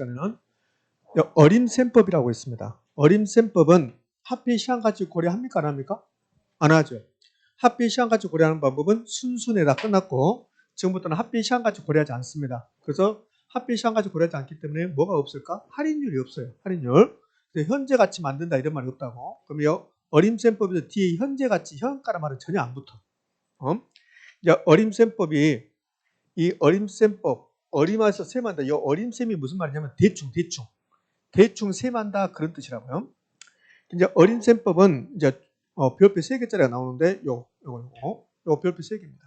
는 어림셈법이라고 있습니다. 어림셈법은 합의 시한가치 고려합니까? 안 합니까? 안 하죠. 합의 시한가치 고려하는 방법은 순순히 다 끝났고 지금부터는 합의 시한가치 고려하지 않습니다. 그래서 합의 시한가치 고려하지 않기 때문에 뭐가 없을까? 할인율이 없어요. 할인율. 현재 가치 만든다 이런 말이 없다고. 그럼 이 어림셈법에서 뒤에 현재 가치 현가란 말은 전혀 안 붙어. 어림셈법이 이 어림셈법 어림에서 셈한다. 이 어림셈이 무슨 말이냐면 대충 셈한다 그런 뜻이라고요. 이제 어림셈법은 이제 별표 3개짜리가 나오는데 요거 별표 3개입니다.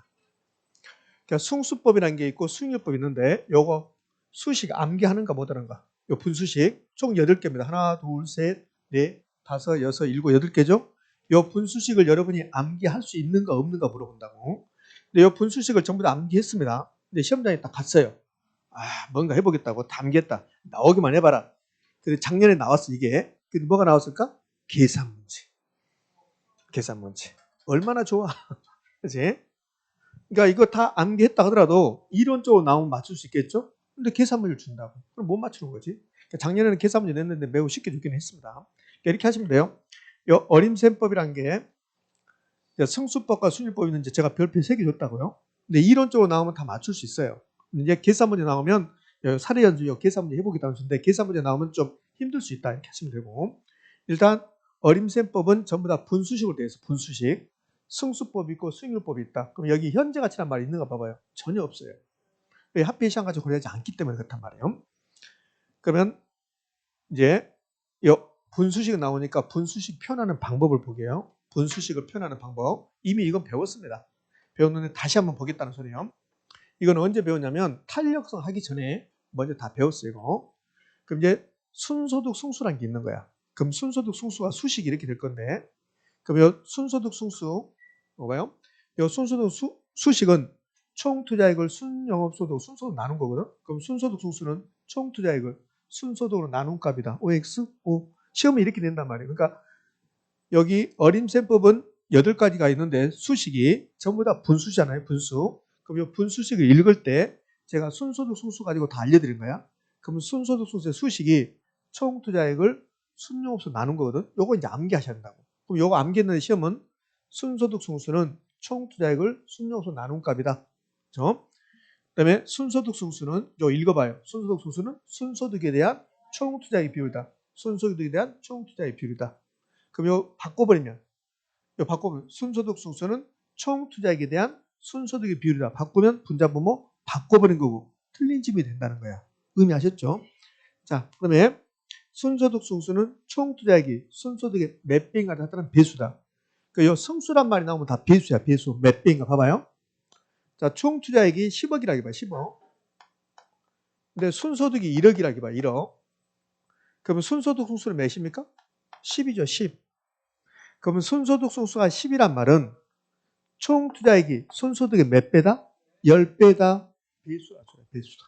그러니까 승수법이라는 게 있고 수익률법이 있는데 요거 수식 암기하는가 못하는가. 요 분수식 총 8개입니다. 하나, 둘, 셋, 넷, 다섯, 여섯, 일곱, 8개죠. 요 분수식을 여러분이 암기할 수 있는가 없는가 물어본다고. 근데 요 분수식을 전부 다 암기했습니다. 근데 시험장에 딱 갔어요. 뭔가 해보겠다고 다 암기했다. 나오기만 해봐라. 근데 작년에 나왔어 이게. 근데 뭐가 나왔을까? 계산 문제. 얼마나 좋아. 그치? 그러니까 이거 다 암기했다 하더라도 이론적으로 나오면 맞출 수 있겠죠? 근데 계산 문제를 준다고. 그럼 못 맞추는 거지. 그러니까 작년에는 계산 문제 냈는데 매우 쉽게 주긴 했습니다. 그러니까 이렇게 하시면 돼요. 이 어림셈법이란 게 승수법과 순위법이 있는지 제가 별표 3개 줬다고요. 근데 이론적으로 나오면 다 맞출 수 있어요. 이제 계산 문제 나오면 사례 연주 계산 문제 해보겠다는 건데 계산 문제 나오면 좀 힘들 수 있다 이렇게 하시면 되고, 일단 어림셈법은 전부 다 분수식으로 되어 있어. 분수식. 승수법이 있고 수익률법이 있다. 그럼 여기 현재 가치란 말이 있는가 봐봐요. 전혀 없어요. 왜 합의 시한 가치 고려하지 않기 때문에 그렇단 말이에요. 그러면 이제 이 분수식이 나오니까 분수식 표현하는 방법을 보게요. 분수식을 표현하는 방법. 이미 이건 배웠습니다. 배웠는데 다시 한번 보겠다는 소리예요. 이건 언제 배웠냐면 탄력성 하기 전에 먼저 다 배웠어요. 이거. 그럼 이제 순소득 승수라는 게 있는 거야. 그럼 순소득 승수가 수식이 이렇게 될 건데, 그럼 이 순소득 승수 뭐가요? 이 순소득 수식은 총투자액을 순영업소득 순소득 나눈 거거든. 그럼 순소득 승수는 총투자액을 순소득으로 나눈 값이다. OX, O. 시험이 이렇게 된단 말이에요. 그러니까 여기 어림셈법은 8가지가 있는데 수식이 전부 다 분수잖아요. 분수. 그럼 이 분수식을 읽을 때 제가 순소득 승수 가지고 다 알려드린 거야. 그럼 순소득 승수의 수식이 총투자액을 순영업소 나눈 거거든. 요거 이제 암기하셔야 된다고. 그럼 요거 암기했는데 시험은 순소득 승수는 총투자액을 순영업소 나눈 값이다. 그렇죠? 그다음에 순소득 승수는 요 읽어봐요. 순소득 승수는 순소득에 대한 총투자액 비율이다. 순소득에 대한 총투자액 비율이다. 그럼 요 바꿔버리면 순소득 승수는 총투자액에 대한 순소득의 비율이다. 바꾸면 분자분모 바꿔버린 거고 틀린 집이 된다는 거야. 의미하셨죠? 자, 그다음에 순소득 승수는 총투자액이 순소득의 몇 배인가 나타나는 배수다. 그러니까 요 승수란 말이 나오면 다 배수야. 배수. 몇 배인가 봐봐요. 자, 총투자액이 10억이라기 봐. 10억. 근데 순소득이 1억이라기 봐. 1억. 그러면 순소득 승수는 몇입니까? 10이죠. 10. 그러면 순소득 승수가 10이란 말은 총투자액이 순소득의 몇 배다? 10배다. 배수다.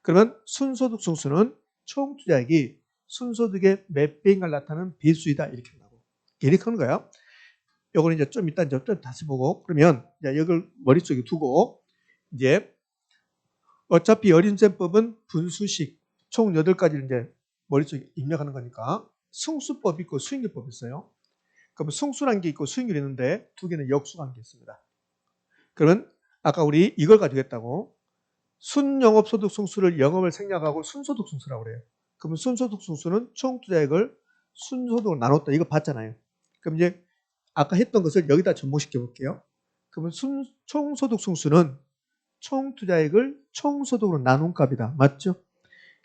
그러면 순소득 승수는 총투자액이 순소득의 몇 배인가를 나타내는 배수이다. 이렇게 한다고. 이렇게 하는 거야. 요거는 이제 좀 이따 좀 다시 보고, 그러면 이걸 머릿속에 두고, 이제 어차피 어림셈법은 분수식 총 8가지를 이제 머릿속에 입력하는 거니까 승수법 있고 수익률법 있어요. 그럼 승수란 게 있고 수익률이 있는데 두 개는 역수란 게 있습니다. 그러면 아까 우리 이걸 가지고 했다고 순영업소득 승수를 영업을 생략하고 순소득 승수라고 그래요. 그러면 순소득 승수는 총투자액을 순소득으로 나눴다. 이거 봤잖아요. 그럼 이제 아까 했던 것을 여기다 접목시켜 볼게요. 그러면 총소득 승수는 총투자액을 총소득으로 나눈 값이다. 맞죠?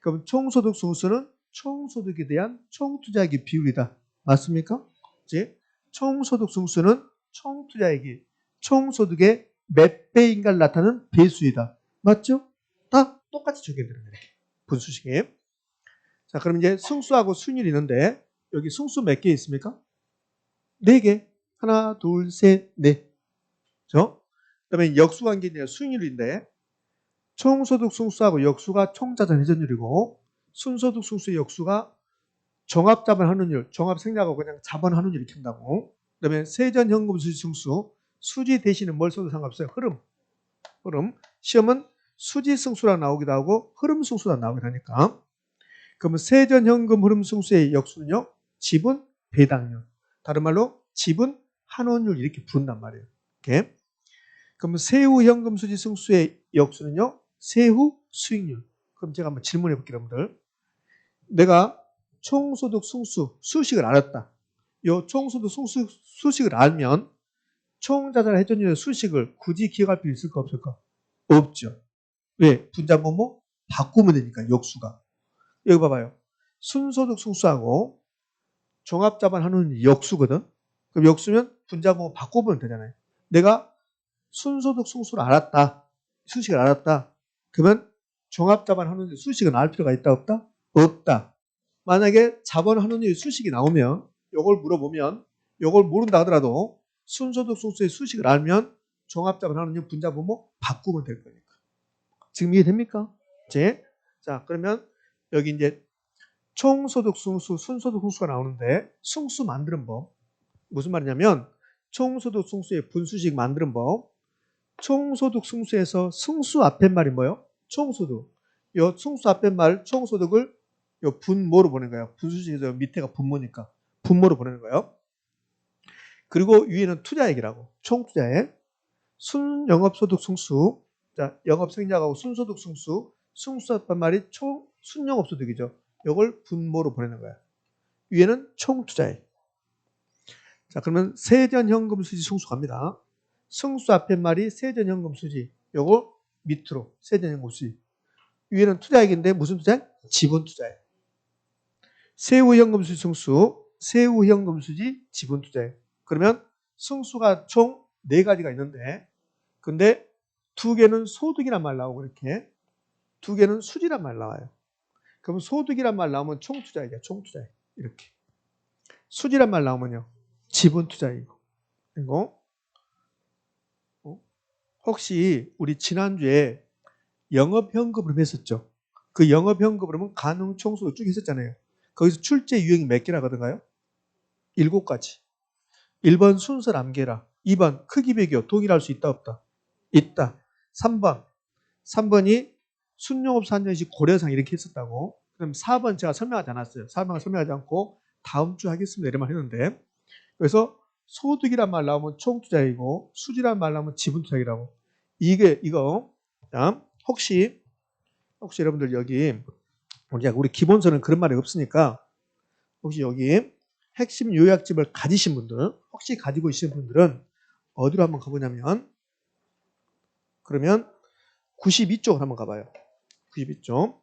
그럼 총소득 승수는 총소득에 대한 총투자액의 비율이다. 맞습니까? 이제 총소득 승수는 총투자액이 총소득의 몇 배인가를 나타내는 배수이다. 맞죠? 다 똑같이 적용되는 거예요. 분수식에. 자, 그럼 이제 승수하고 수익률이 있는데 여기 승수 몇 개 있습니까? 4개. 하나, 둘, 셋, 넷. 그렇죠? 그다음에 역수관계는 수익률인데 총소득 승수하고 역수가 총자산 회전율이고 순소득 승수의 역수가 종합자본 환원율, 종합 생략하고 그냥 자본 환원율 이렇게 한다고. 그다음에 세전현금 수지 승수, 수지 대신에 뭘 써도 상관없어요. 흐름. 시험은 수지 승수라 나오기도 하고 흐름 승수라 나오기도 하니까. 그러면 세전 현금 흐름 승수의 역수는요. 지분 배당률. 다른 말로 지분 환원율 이렇게 부른단 말이에요. 이렇게. 그러면 세후 현금 수지 승수의 역수는요. 세후 수익률. 그럼 제가 한번 질문해 볼게요, 여러분들. 내가 총소득 승수 수식을 알았다. 이 총소득 승수 수식을 알면 총자산 회전율의 수식을 굳이 기억할 필요 있을까 없을까? 없죠. 왜? 분자 뭐뭐 바꾸면 되니까 역수가. 여기 봐봐요. 순소득 승수하고 종합자산 환원율이 역수거든. 그럼 역수면 분자 뭐뭐 바꿔보면 되잖아요. 내가 순소득 승수를 알았다. 수식을 알았다. 그러면 종합자산 환원율 수식은 알 필요가 있다 없다? 없다. 만약에 자본 환원율 수식이 나오면 이걸 물어보면 이걸 모른다 하더라도 순소득 승수의 수식을 알면 종합자본 환원율 분자 뭐뭐 바꾸면 될 거니까. 지금 이해됩니까? 자, 그러면 여기 이제 총소득 승수, 순소득 승수가 나오는데 승수 만드는 법. 무슨 말이냐면 총소득 승수의 분수식 만드는 법. 총소득 승수에서 승수 앞에 말이 뭐예요? 총소득. 이 승수 앞에 말 총소득을 요 분모로 보낸 거예요. 분수식에서 밑에가 분모니까 분모로 보내는 거예요. 그리고 위에는 투자액이라고. 총투자액. 순영업소득 승수. 자, 영업생략하고 순소득 승수. 승수 앞에 말이 순영업소득이죠. 이걸 분모로 보내는 거야. 위에는 총투자액. 자, 그러면 세전현금 수지 승수 갑니다. 승수 앞에 말이 세전현금 수지. 요거 밑으로 세전현금 수지. 위에는 투자액인데 무슨 투자액? 지분 투자액. 세후현금 수지 승수, 세후현금 수지, 지분 투자액. 그러면 승수가 총 4가지가 있는데 근데 2개는 소득이란 말 나오고 이렇게 2개는 수지란 말 나와요. 그럼 소득이란 말 나오면 총투자액이야. 총투자액. 이렇게. 수지란 말 나오면요. 지분 투자이고. 그리고 혹시 우리 지난주에 영업현금으로 했었죠. 그 영업현금으로 하면 가능총수로 쭉 했었잖아요. 거기서 출제 유형이 몇 개나 거든가요? 7가지. 1번 순서 남겨라. 2번 크기 비교 동일할 수 있다 없다? 있다. 3번이 순영업소 한정식 고려상 이렇게 했었다고. 그럼 4번 제가 설명하지 않았어요. 4번을 설명하지 않고 다음 주 하겠습니다. 이런 말 했는데 그래서 소득이란 말 나오면 총투자이고 수지란 말 나오면 지분투자이라고. 이거 자, 혹시 여러분들 여기 우리 기본서는 그런 말이 없으니까 혹시 여기 핵심 요약집을 가지신 분들 혹시 가지고 계신 분들은 어디로 한번 가보냐면 그러면 92쪽을 한번 가봐요. 92쪽.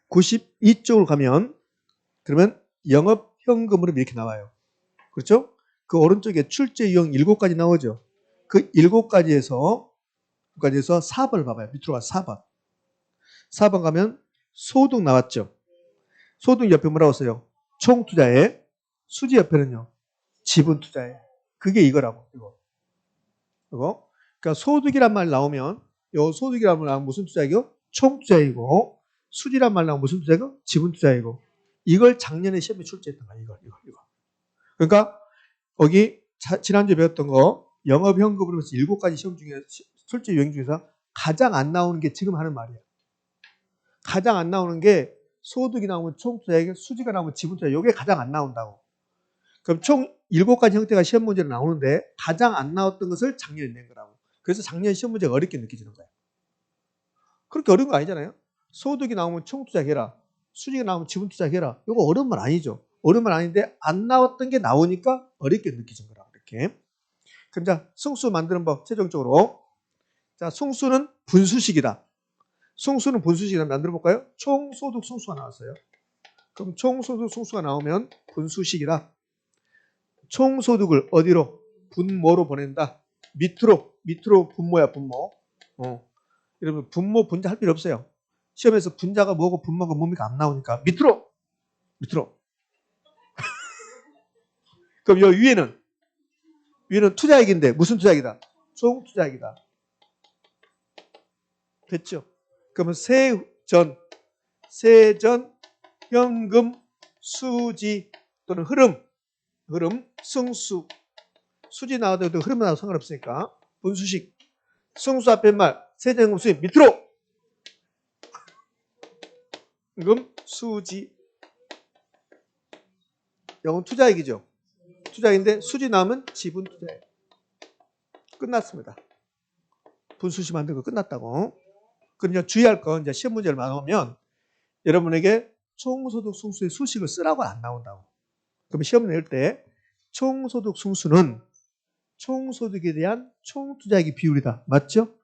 92쪽을 가면 그러면 영업현금으로 이렇게 나와요. 그렇죠? 그 오른쪽에 출제 유형 7가지 나오죠. 그 7가지에서 4번을 봐봐요. 밑으로 가서 4번. 4번 가면 소득 나왔죠. 소득 옆에 뭐라고 써요? 총투자액. 수지 옆에는요. 지분투자액. 그게 이거라고. 이거. 그러니까 소득이란 말 나오면 요 소득이란 말 나오면 무슨 투자액이요? 총투자액이고 수지란 말 나오면 무슨 투자액이요? 지분투자액이고. 이걸 작년에 시험에 출제했던 거야. 이거. 그러니까 여기 지난주에 배웠던 거 영업현금으로 해서 7가지 시험 중에 출제 유형 중에서 가장 안 나오는 게 지금 하는 말이에요. 가장 안 나오는 게 소득이 나오면 총투자액, 수지가 나오면 지분투자액. 이게 가장 안 나온다고. 그럼 총 7가지 형태가 시험 문제로 나오는데 가장 안 나왔던 것을 작년에 낸 거라고. 그래서 작년 시험 문제가 어렵게 느껴지는 거예요. 그렇게 어려운 거 아니잖아요. 소득이 나오면 총투자액 해라. 수지가 나오면 지분투자액 해라. 이거 어려운 말 아니죠. 어려운 말 아닌데 안 나왔던 게 나오니까 어렵게 느껴진 거라고. 이렇게. 그럼 자, 승수 만드는 법 최종적으로. 자, 승수는 분수식이다. 승수는 분수식이다. 만들어 볼까요? 총소득 승수가 나왔어요. 그럼 총소득 승수가 나오면 분수식이다. 총소득을 어디로? 분모로 보낸다. 밑으로 분모야, 분모. 여러분, 분모, 분자 할 필요 없어요. 시험에서 분자가 뭐고 분모가 뭡니까? 안 나오니까. 밑으로. 그럼 요 위에는 투자액인데 무슨 투자액이다? 총투자액이다. 됐죠? 그러면 세전, 현금, 수지 또는 흐름, 승수, 수지 나와도 흐름 나와도 상관없으니까 분수식, 승수 앞에 말, 세전, 현금, 수익 밑으로 그럼 수지. 이건 투자액이죠. 투자액인데 수지 나오면 지분 투자액. 끝났습니다. 분수식 만들고 끝났다고. 그럼 이제 주의할 건 이제 시험 문제를 나오면 여러분에게 총소득 승수의 수식을 쓰라고 안 나온다고. 그럼 시험 낼 때 총소득 승수는 총소득에 대한 총투자액의 비율이다. 맞죠?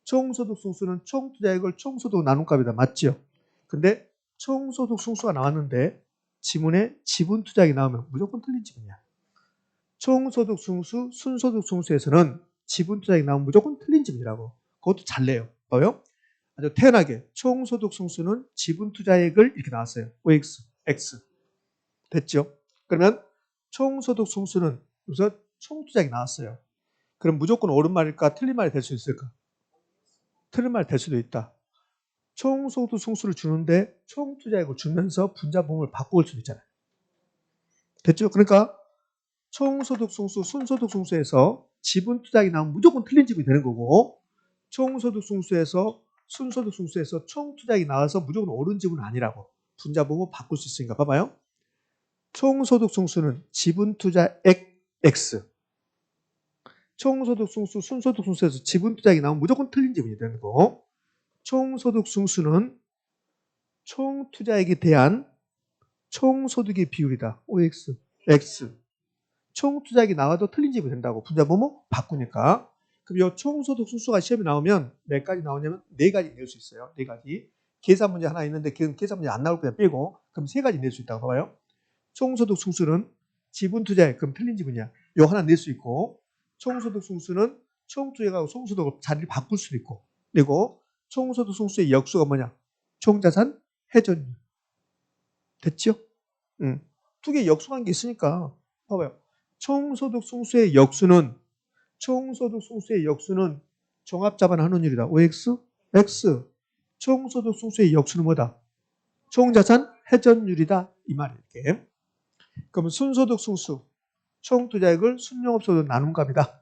총소득 승수는 총투자액을 총소득 나눈 값이다. 맞죠? 근데 총소득 승수가 나왔는데 지문에 지분 투자액이 나오면 무조건 틀린 지문이야. 총소득 승수, 순소득 승수에서는 지분 투자액이 나오면 무조건 틀린 지문이라고. 그것도 잘 내요. 봐요? 아주 태연하게 총소득 승수는 지분 투자액을 이렇게 나왔어요. OX, X. 됐죠? 그러면 총소득 승수는 우선 총투자액이 나왔어요. 그럼 무조건 옳은 말일까 틀린 말이 될 수 있을까? 틀린 말이 될 수도 있다. 총소득 승수를 주는데 총투자액을 주면서 분자분모를 바꿀 수도 있잖아요. 됐죠? 그러니까 총소득 승수, 순소득 승수에서 지분 투자액이 나오면 무조건 틀린 지분이 되는 거고 총소득 승수에서 순소득 승수에서 총투자액이 나와서 무조건 옳은 지분은 아니라고. 분자분모 바꿀 수 있으니까 봐봐요. 총소득 승수는 지분 투자액 X. 총소득 승수, 순소득 승수에서 지분 투자액이 나오면 무조건 틀린 지분이 되는 거고 총소득 승수는 총투자액에 대한 총소득의 비율이다. OX, X. 총투자액이 나와도 틀린 지분이 된다고. 분자분모 바꾸니까. 그럼 이 총소득 승수가 시험에 나오면 몇 가지 나오냐면 네 가지 낼 수 있어요. 네 가지. 계산 문제 하나 있는데 계산 문제 안 나올 거야 빼고 그럼 세 가지 낼 수 있다고 봐요. 총소득 승수는 지분 투자액 그럼 틀린 지분이야. 요 하나 낼 수 있고 총소득 승수는 총투자액하고 총소득을 자리를 바꿀 수도 있고 그리고 총소득 승수의 역수가 뭐냐? 총자산 회전율. 됐죠? 두 개 역수관계 있으니까 봐봐요. 총소득 승수의 역수는 종합자본 환원율이다. OX, X. 총소득 승수의 역수는 뭐다? 총자산 회전율이다. 이 말이에요. 이렇게. 그러면 순소득 승수, 총투자액을 순용업소득 나눈 값이다.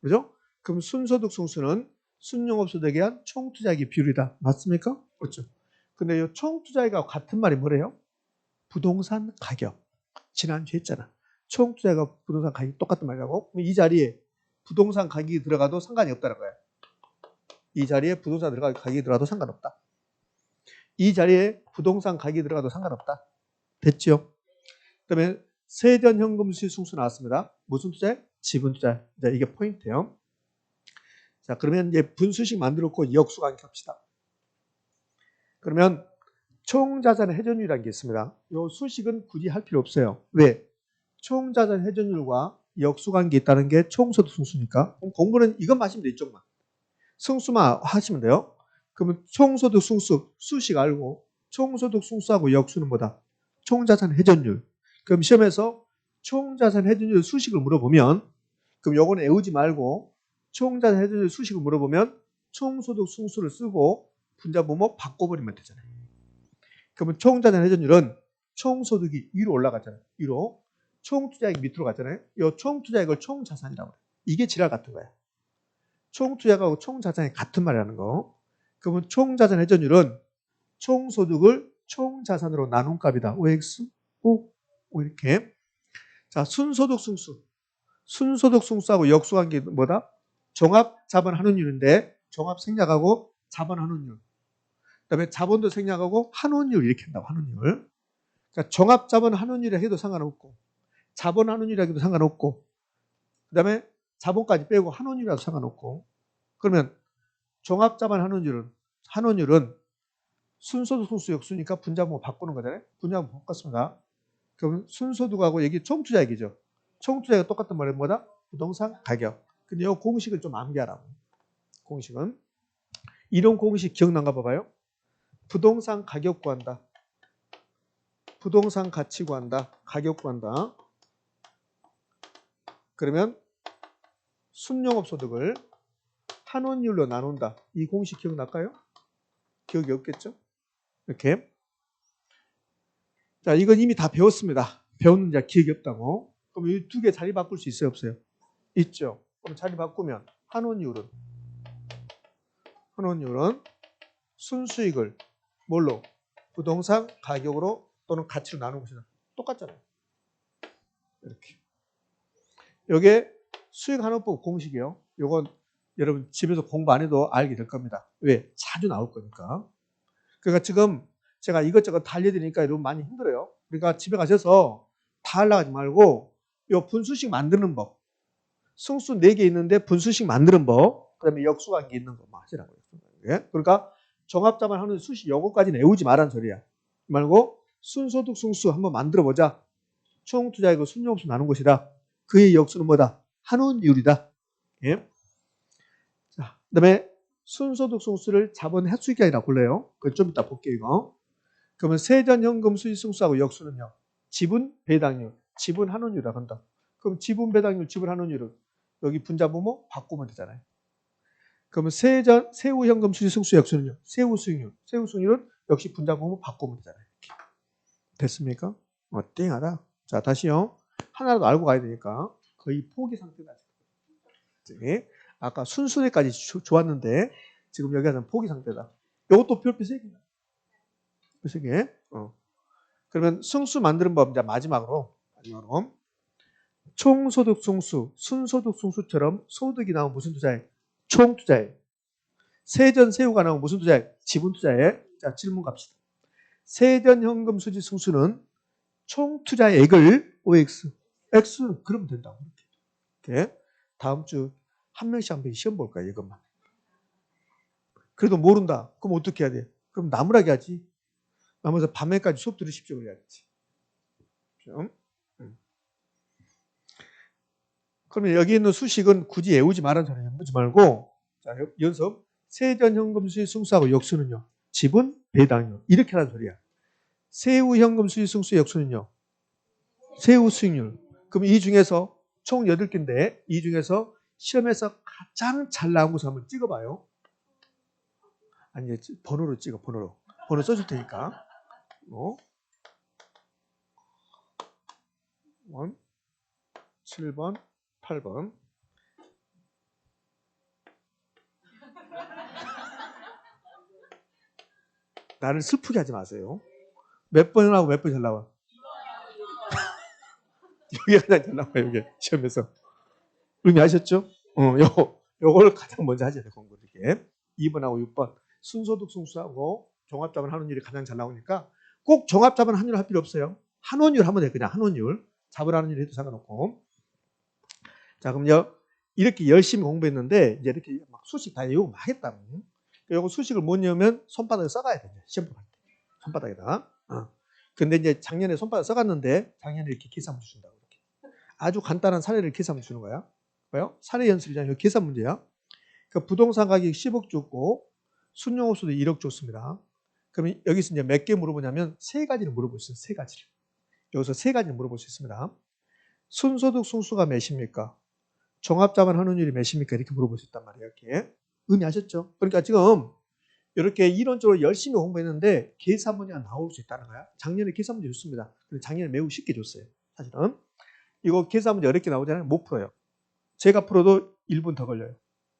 그죠? 그럼 순소득 승수는 순용업소득에 대한 총투자액의 비율이다. 맞습니까? 그렇죠. 근데 이 총투자액하고 같은 말이 뭐래요? 부동산 가격. 지난주에 했잖아. 총투자액과 부동산 가격이 똑같은 말이라고. 그럼 이 자리에 부동산 가격이 들어가도 상관이 없다는 거야. 이 자리에 부동산 가격이 들어가도 상관없다. 이 자리에 부동산 가격이 들어가도 상관없다. 됐죠? 그다음에 세전현금 수익 승수 나왔습니다. 무슨 투자액? 지분 투자액. 이게 포인트예요. 자, 그러면 이제 분수식 만들었고 역수관계 합시다. 그러면 총자산 회전율이라는 게 있습니다. 이 수식은 굳이 할 필요 없어요. 왜? 총자산 회전율과 역수관계 있다는 게 총소득 승수니까. 그럼 공부는 이것만 하시면 돼, 이쪽만. 승수만 하시면 돼요. 그러면 총소득 승수, 수식 알고 총소득 승수하고 역수는 뭐다? 총자산 회전율. 그럼 시험에서 총자산 회전율 수식을 물어보면 그럼 요거는 외우지 말고 총자산 회전율 수식을 물어보면 총소득 승수를 쓰고 분자분모 바꿔버리면 되잖아요. 그러면 총자산 회전율은 총소득이 위로 올라가잖아요. 위로. 총투자액이 밑으로 갔잖아요. 이 총투자액을 총자산이라고 해요. 이게 지랄 같은 거야. 총투자액하고 총자산이 같은 말이라는 거. 그러면 총자산 회전율은 총소득을 총자산으로 나눈 값이다. OX, O, O 이렇게. 자, 순소득 승수. 순소득 승수하고 역수관계 뭐다? 종합 자본 환원율인데 종합 생략하고 자본 환원율. 그다음에 자본도 생략하고 환원율 이렇게 한다고 환원율. 그러니까 종합 자본 환원율이라 해도 상관없고 자본 환원율이라 해도 상관없고 그다음에 자본까지 빼고 환원율이라도 상관없고 그러면 종합 자본 환원율은 순소득 승수 역수니까 분자분모 바꾸는 거잖아요. 분자분모 바꿨습니다. 그럼 순소득하고 여기 총투자액이죠. 총투자액이 똑같은 말은 뭐다? 부동산 가격. 근데 이 공식을 좀 암기하라고. 공식은 이런 공식 기억난가 봐봐요. 부동산 가격 구한다. 부동산 가치 구한다. 가격 구한다. 그러면 순용업소득을 환원율로 나눈다. 이 공식 기억날까요? 기억이 없겠죠? 이렇게. 자, 이건 이미 다 배웠습니다. 배웠는지 기억이 없다고. 그럼 이 두 개 자리 바꿀 수 있어요? 없어요? 있죠. 그럼 자리 바꾸면 환원율은 순수익을 뭘로? 부동산 가격으로 또는 가치로 나누는 것이다. 똑같잖아요. 이렇게. 이게 수익환원법 공식이에요. 이건 여러분 집에서 공부 안 해도 알게 될 겁니다. 왜? 자주 나올 거니까. 그러니까 지금 제가 이것저것 다 알려드리니까 여러분 많이 힘들어요. 그러니까 집에 가셔서 다 하려고 하지 말고 요 분수식 만드는 법. 승수 4개 있는데 분수식 만드는 법. 그 다음에 역수관계 있는 거 하시라고요. 그러니까 종합자만 하는 수식 요거까지는 외우지 말라는 소리야. 말고 순소득 승수 한번 만들어보자. 총투자액을 순용수 나눈 것이다. 그의 역수는 뭐다? 한원율이다. 예? 자, 그다음에 순소득 승수를 자본 횟수익이 아니라 골라요. 그걸 좀 이따 볼게요. 이거. 그러면 세전현금 수익 승수하고 역수는요. 지분 배당률, 지분 한원율이라고 한다. 그럼 지분 배당률, 지분 한원율은 여기 분자분모 바꾸면 되잖아요. 그러면 세후 현금 수익 승수 역수는요. 세후 수익률, 세후 수익률은 역시 분자분모 바꾸면 되잖아요. 이렇게. 됐습니까? 띵하다. 자, 다시요. 하나라도 알고 가야 되니까 거의 포기 상태다. 아까 순수대까지 좋았는데 지금 여기는 포기 상태다. 이것도 별표 3개다. 3개. 그러면 승수 만드는 법 이제 마지막으로 총소득 승수, 순소득 승수처럼 소득이 나오면 무슨 투자액? 총투자액. 세전 세후가 나오면 무슨 투자액? 지분 투자액. 자, 질문 갑시다. 세전 현금 수지 승수는 총투자액을 OX, X 그러면 된다고. 이렇게. 다음 주 한 명씩 한 번 시험 볼까요? 이것만. 그래도 모른다. 그럼 어떻게 해야 돼? 그럼 나무라기 하지. 나머지 밤에까지 수업 들으십시오. 그래야지. 그러면 여기 있는 수식은 굳이 외우지 말라는 소리 외우지 말고, 자, 연습. 세전현금 수익 승수하고 역수는요. 지분 배당률. 이렇게 하는 소리야. 세후 현금 수익 승수 역수는요. 세후 수익률. 그럼 이 중에서 총 8개인데 이 중에서 시험에서 가장 잘 나온 것을 한번 찍어봐요. 아니, 번호로 찍어, 번호로. 번호 써줄 테니까. 7번, 8번. 나를 슬프게 하지 마세요. 몇 번을 하고 몇 번 잘 나와? 여기가 가장 잘 나와요, 여기. 시험에서. 의미하셨죠? 요걸 가장 먼저 하셔야 돼요, 공부. 이렇게. 2번하고 6번. 순소득 승수하고 종합자본 한원율이 가장 잘 나오니까 꼭 종합자본 한원율 할 필요 없어요. 한원율 하면 돼요, 그냥 한원율. 자본 한원율 해도 상관없고. 자, 그럼요. 이렇게 열심히 공부했는데, 이제 이렇게 막 수식 다 외우고 막 했다고. 요거 수식을 못 외우면 손바닥에 써가야 돼요. 시험 볼 때. 손바닥에다. 근데 이제 작년에 손바닥 써갔는데, 작년에 이렇게 계산문 주신다고. 이렇게. 아주 간단한 사례를 계산문 주는 거야. 뭐요? 사례 연습이잖아요. 계산 문제야. 그 부동산 가격이 10억 줬고, 순용호수도 1억 줬습니다. 그러면 여기서 이제 몇 개 물어보냐면, 3가지를 물어볼 수 있어요. 3가지를. 여기서 3가지를 물어볼 수 있습니다. 순소득 승수가 몇입니까? 종합자본 한원율이 몇입니까? 이렇게 물어볼 수 있단 말이에요. 이렇게. 의미하셨죠? 그러니까 지금 이렇게 이론적으로 열심히 공부했는데 계산 문제가 나올 수 있다는 거야. 작년에 계산 문제 줬습니다. 근데 작년에 매우 쉽게 줬어요. 사실은. 이거 계산 문제 어렵게 나오잖아요. 못 풀어요. 제가 풀어도 1분 더 걸려요.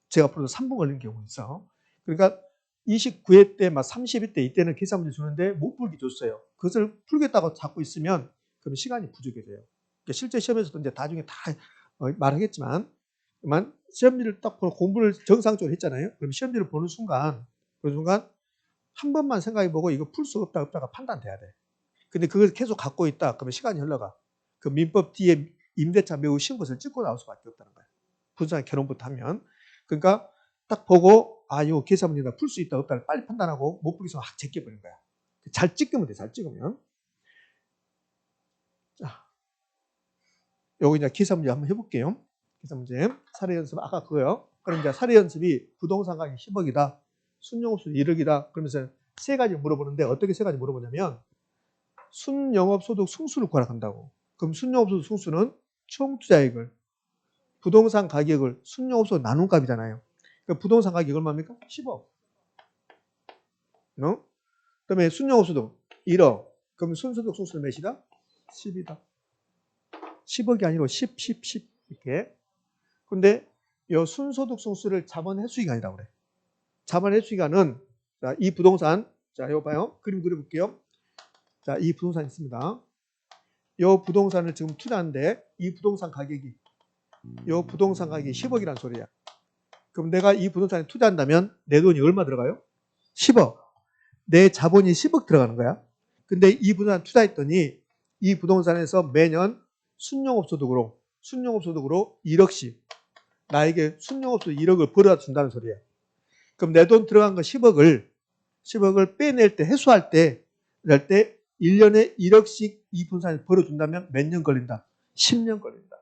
제가 풀어도 3분 걸리는 경우 있어. 그러니까 29회 때, 막 30회 때 이때는 계산 문제 주는데 못 풀게 줬어요. 그것을 풀겠다고 자꾸 있으면 그럼 시간이 부족해져요. 그러니까 실제 시험에서도 이제 나중에 다 말하겠지만, 시험지를 딱 보고 공부를 정상적으로 했잖아요. 그럼 시험지를 보는 순간, 그 순간 한 번만 생각해보고 이거 풀 수 없다 없다가 판단돼야 돼. 근데 그걸 계속 갖고 있다. 그러면 시간이 흘러가. 그 민법 뒤에 임대차 매우 쉬운 것을 찍고 나올 수밖에 없다는 거야. 부산 결혼부터 하면. 그러니까 딱 보고 이거 계산 문제다 풀 수 있다 없다를 빨리 판단하고 못 풀겠으면 확 제껴버리는 거야. 잘 찍으면 돼. 잘 찍으면. 자, 요거 이제 계산 문제 한번 해볼게요. 계산 문제. 사례 연습 아까 그거요. 그럼 이제 사례 연습이 부동산 가격이 10억이다. 순영업소득 1억이다. 그러면서 3가지 물어보는데 어떻게 3가지 물어보냐면 순영업소득 승수를 구하라 한다고. 그럼 순영업소득 승수는 총투자액을 부동산 가격을 순영업소득 나눈 값이잖아요. 그러니까 부동산 가격이 얼마입니까? 10억. 그다음에 순영업소득 1억. 그럼 순소득 승수는 몇이다? 10이다. 10억이 아니고 10 이렇게. 근데 이 순소득 승수를 자본 횟수기가 아니라고 그래. 자본 횟수기간은 자, 이 부동산 자, 이거 봐요. 그림 그려볼게요. 자, 이 부동산 있습니다. 이 부동산을 지금 투자하는데 이 부동산 가격이 10억이란 소리야. 그럼 내가 이 부동산에 투자한다면 내 돈이 얼마 들어가요? 10억. 내 자본이 10억 들어가는 거야. 근데 이 부동산 투자했더니 이 부동산에서 매년 순용업소득으로 1억씩 나에게 순용업소득 1억을 벌어 준다는 소리야. 그럼 내 돈 들어간 거 10억을 빼낼 때, 해소할 때, 1년에 1억씩 이 부동산에 벌어준다면 몇 년 걸린다? 10년 걸린다.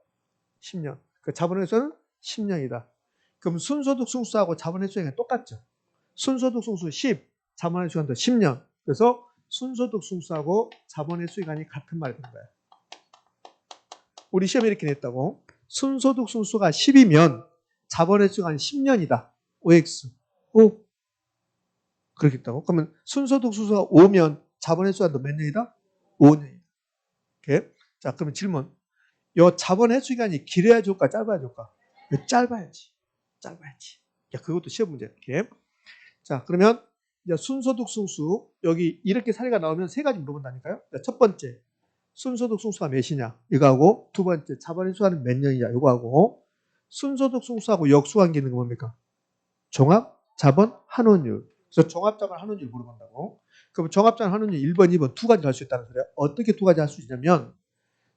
10년. 그 자본회수는 10년이다. 그럼 순소득 승수하고 자본회수가 똑같죠. 순소득 승수 10, 자본회수 기간도 10년. 그래서 순소득 승수하고 자본회수 기간이 같은 말이 된 거야. 우리 시험에 이렇게 냈다고. 순소득 승수가 10이면 자본회수 기간이 10년이다. OX. O. 그렇겠다고. 그러면 순소득 승수가 5면 자본회수 기간도 몇 년이다? 5년이다. 오케이? 자, 그러면 질문. 요 자본회수 기간이 길어야 좋을까, 짧아야 좋을까? 짧아야지. 야, 그것도 시험 문제. 이렇게. 자, 그러면 이제 순소득 승수 여기 이렇게 사례가 나오면 세 가지 물어본다니까요. 자, 첫 번째, 순소득 승수가 몇이냐? 이거하고 두 번째, 자본회수하는 몇 년이냐? 이거하고 순소득 승수하고 역수관계 있는 거 뭡니까? 종합 자본 환원율. 그래서 종합 자본 환원율 물어본다고. 그럼 종합 자본 환원율 1번, 2번 두 가지 할 수 있다는 소리야. 어떻게 두 가지 할 수 있냐면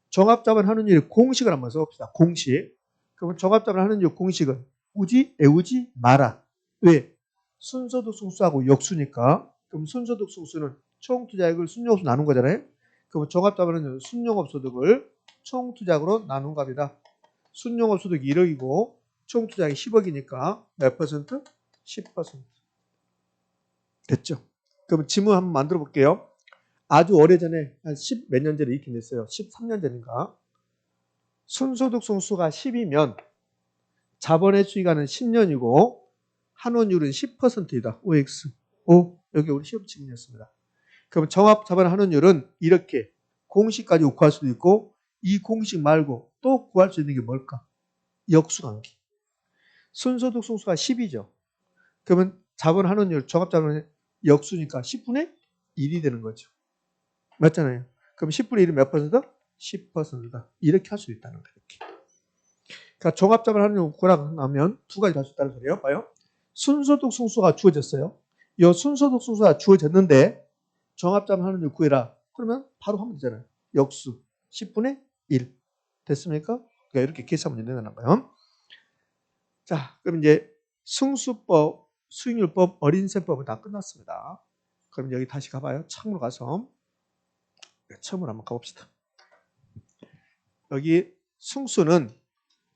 종합 자본 환원율 공식을 한번 써봅시다. 공식. 그러면 종합 자본 환원율 공식은 우지, 애우지 마라. 왜? 순소득 승수하고 역수니까. 그럼 순소득 승수는 총 투자액을 순용업소 나눈 거잖아요. 그럼 종합 자본 환원율은 순용업소득을 총 투자액으로 나눈 값이다. 순용업소득이 1억이고 총 투자액이 10억이니까 몇 퍼센트? 10%. 됐죠? 그럼 지문 한번 만들어 볼게요. 아주 오래전에 한 10 몇 년 전에 이렇게 냈어요. 13년 전인가. 순소득 승수가 10이면 자본회수 기간은 10년이고 환원율은 10%이다. OX. O. 여기 우리 시험 지문이었습니다. 그럼 종합 자본 환원율은 이렇게 공식까지 구할 수도 있고 이 공식 말고 또 구할 수 있는 게 뭘까? 역수관계. 순소득 승수가 10이죠. 그러면 자본 환원율, 종합 자본 역수니까 10분의 1이 되는 거죠. 맞잖아요. 그럼 10분의 1은 몇 퍼센트? 10%다. 이렇게 할 수 있다는 거예요. 이렇게. 그러니까 종합 자본 환원율 구하면 두 가지 할 수 있다는 소리예요. 봐요. 순소득 승수가 주어졌어요. 이 순소득 승수가 주어졌는데 종합 자본 환원율 구해라. 그러면 바로 하면 되잖아요. 역수 10분의 1. 됐습니까? 그러니까 이렇게 계산하면 된다는 거예요. 자, 그럼 이제 승수법, 수익률법, 어린셈법은 다 끝났습니다. 그럼 여기 다시 가봐요. 창으로 가서 처음으로 한번 가봅시다. 여기 승수는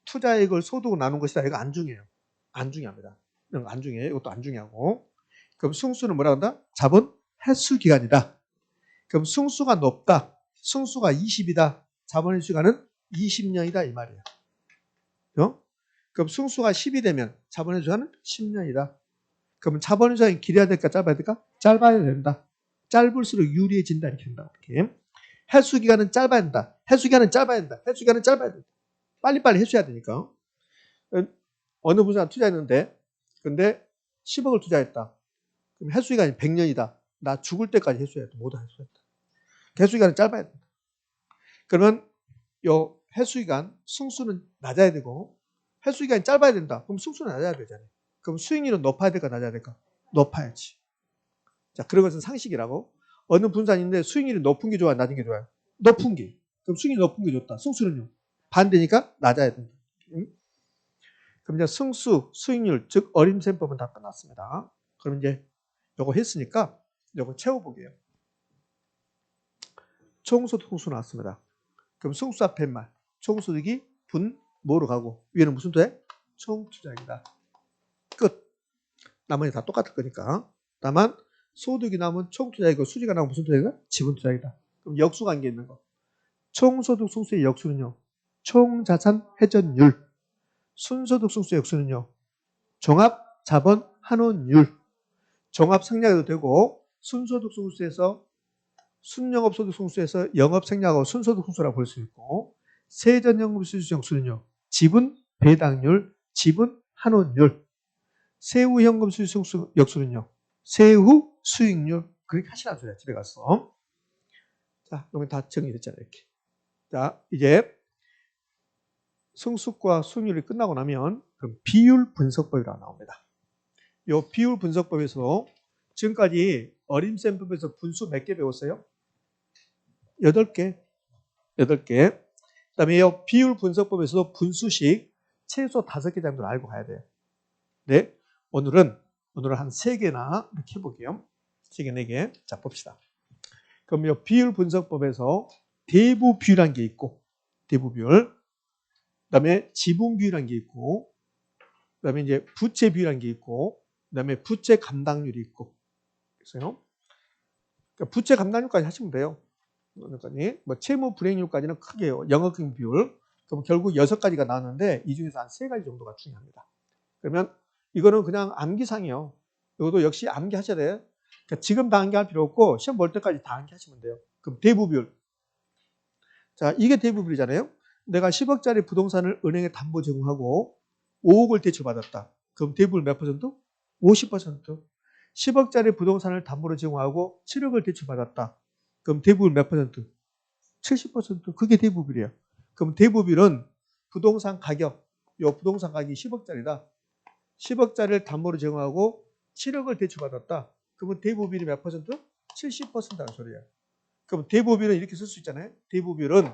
투자액을 소득으로 나눈 것이다. 이거 안 중요해요. 안 중요합니다. 이건 안 중요해요. 이것도 안 중요하고. 그럼 승수는 뭐라 한다? 자본 회수 기간이다. 그럼 승수가 높다. 승수가 20이다. 자본 회수 기간은 20년이다. 이 말이에요. 그럼 승수가 10이 되면 자본 회수 기간은 10년이다. 그러면 자본 회수 기간이 길어야 될까? 짧아야 될까? 짧아야 된다. 짧을수록 유리해진다. 이렇게 된다. 이렇게. 회수 기간은 짧아야 된다. 회수 기간은 짧아야 된다. 회수 기간은 짧아야 된다. 빨리빨리 해줘야 되니까. 어느 부산 투자했는데 근데 10억을 투자했다. 그럼 회수기간이 100년이다. 나 죽을 때까지 회수해야 돼. 모두 회수했다. 회수기간은 짧아야 된다. 그러면 요 회수기간 승수는 낮아야 되고 회수기간이 짧아야 된다. 그럼 승수는 낮아야 되잖아요. 그럼 수익률은 높아야 될까 낮아야 될까? 높아야지. 자, 그런 것은 상식이라고. 어느 분산인데 수익률이 높은 게 좋아요? 낮은 게 좋아요? 높은 게. 그럼 수익률이 높은 게 좋다. 승수는요? 반대니까 낮아야 된다. 그럼 이제 승수, 수익률, 즉 어림셈법은 다 끝났습니다. 그럼 이제 요거 했으니까 요거 채워보게요. 총소득 승수 나왔습니다. 그럼 승수 앞에 말 총소득이 분 뭐로 가고 위에는 무슨 투자? 총투자액이다. 끝. 나머지 다 똑같을 거니까. 다만 소득이 나오면 총투자액이고 수지가 나오면 무슨 투자액이다? 지분투자액이다. 그럼 역수관계 있는 거. 총소득 승수의 역수는요. 총자산 회전율. 순소득 승수의 역수는요. 종합 자본 환원율. 종합 생략해도 되고 순소득 승수에서 순영업소득 승수에서 영업생략하고 순소득 승수라고 볼 수 있고 세전연금수수 역수는요. 지분 배당률, 지분 환원율. 세후현금수수 역수는요. 세후 수익률. 그렇게 하시라는 소리야. 집에 가서. 자, 그러면 다 정리됐잖아요. 이렇게. 자, 이제 승수과 수능률이 끝나고 나면 그럼 비율 분석법이라고 나옵니다. 이 비율 분석법에서 지금까지 어림쌤법에서 분수 몇 개 배웠어요? 8개. 8개. 그다음에 이 비율 분석법에서도 분수식 최소 5개 정도를 알고 가야 돼요. 네. 오늘은 한 3개나 이렇게 해볼게요. 3개, 4개. 자, 봅시다. 그럼 이 비율 분석법에서 대부 비율이라는 게 있고, 대부 비율. 그다음에 지분 비율이라는 게 있고, 그다음에 이제 부채 비율이라는 게 있고, 그다음에 부채 감당률이 있고. 그래서요. 그러니까 부채 감당률까지 하시면 돼요. 뭐 채무 불이익률까지는 크게 영업금 비율. 그럼 결국 6가지가 나왔는데 이 중에서 한 3가지 정도가 중요합니다. 그러면 이거는 그냥 암기상이요. 이것도 역시 암기하셔야 돼요. 그러니까 지금 다 암기할 필요 없고 시험 볼 때까지 다 암기하시면 돼요. 그럼 대부 비율. 자, 이게 대부 비율이잖아요. 내가 10억짜리 부동산을 은행에 담보 제공하고 5억을 대출받았다. 그럼 대부 비율 몇 퍼센트? 50%. 10억짜리 부동산을 담보로 제공하고 7억을 대출받았다. 그럼 대부 비율 몇 퍼센트? 70%. 그게 대부 비율이에요. 그럼 대부 비율은 부동산 가격, 요 부동산 가격이 10억짜리다. 10억짜리를 담보로 제공하고 7억을 대출받았다. 그러면 대부 비율이 몇 퍼센트? 70%라는 소리예요. 그럼 대부 비율은 이렇게 쓸 수 있잖아요. 대부 비율은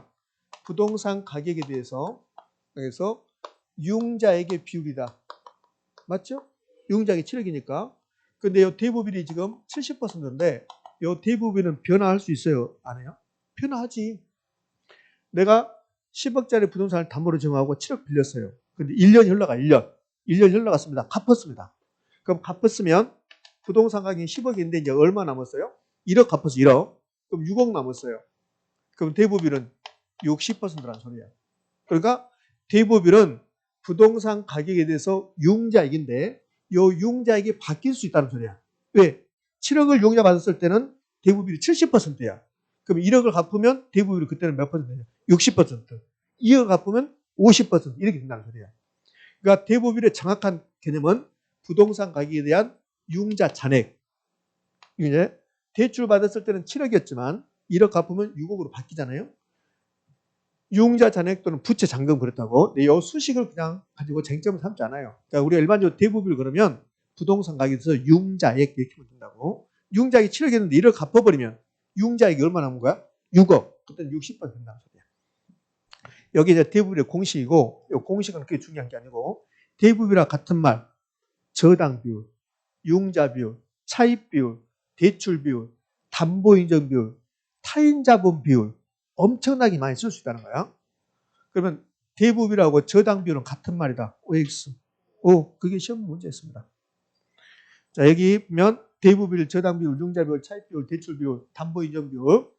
부동산 가격에 대해서 그래서 융자액의 비율이다. 맞죠? 융자액이 7억이니까. 근데 이 대부 비율이 지금 70%인데 이 대부 비율은 변화할 수 있어요? 안 해요? 변화하지. 내가 10억짜리 부동산을 담보로 제공하고 7억 빌렸어요. 근데 1년이 흘러가, 1년. 1년이 흘러갔습니다. 갚았습니다. 그럼 갚았으면 부동산 가격이 10억인데 이제 얼마 남았어요? 1억 갚아서 1억. 그럼 6억 남았어요. 그럼 대부비율은 60%라는 소리야. 그러니까 대부비율은 부동산 가격에 대해서 융자액인데 이 융자액이 바뀔 수 있다는 소리야. 왜? 7억을 융자 받았을 때는 대부비율이 70%야. 그럼 1억을 갚으면 대부비율이 그때는 몇 퍼센트냐? 60%. 2억 갚으면 50% 이렇게 된다는 소리야. 그러니까 대부비율의 정확한 개념은 부동산 가격에 대한 융자 잔액. 이제 대출 받았을 때는 7억이었지만 1억 갚으면 6억으로 바뀌잖아요. 융자 잔액 또는 부채 잔금 그렇다고. 근데 이 수식을 그냥 가지고 쟁점을 삼지 않아요. 그러니까 우리가 일반적으로 대부비율 그러면 부동산 가격에서 융자액 이렇게 보면 된다고. 융자액이 7억이었는데 1억 갚아버리면 융자액이 얼마 남은 거야? 6억. 그때는 60% 된다는 소리야. 여기 이제 대부비율의 공식이고 이 공식은 그게 중요한 게 아니고 대부비율과 같은 말 저당 비율, 융자 비율, 차입 비율, 대출 비율, 담보 인정 비율, 타인 자본 비율 엄청나게 많이 쓸 수 있다는 거야. 그러면 대부비율하고 저당 비율은 같은 말이다. OX. 그게 시험 문제였습니다. 자, 여기 보면 대부비율, 저당 비율, 융자 비율, 차입 비율, 대출 비율, 담보 인정 비율.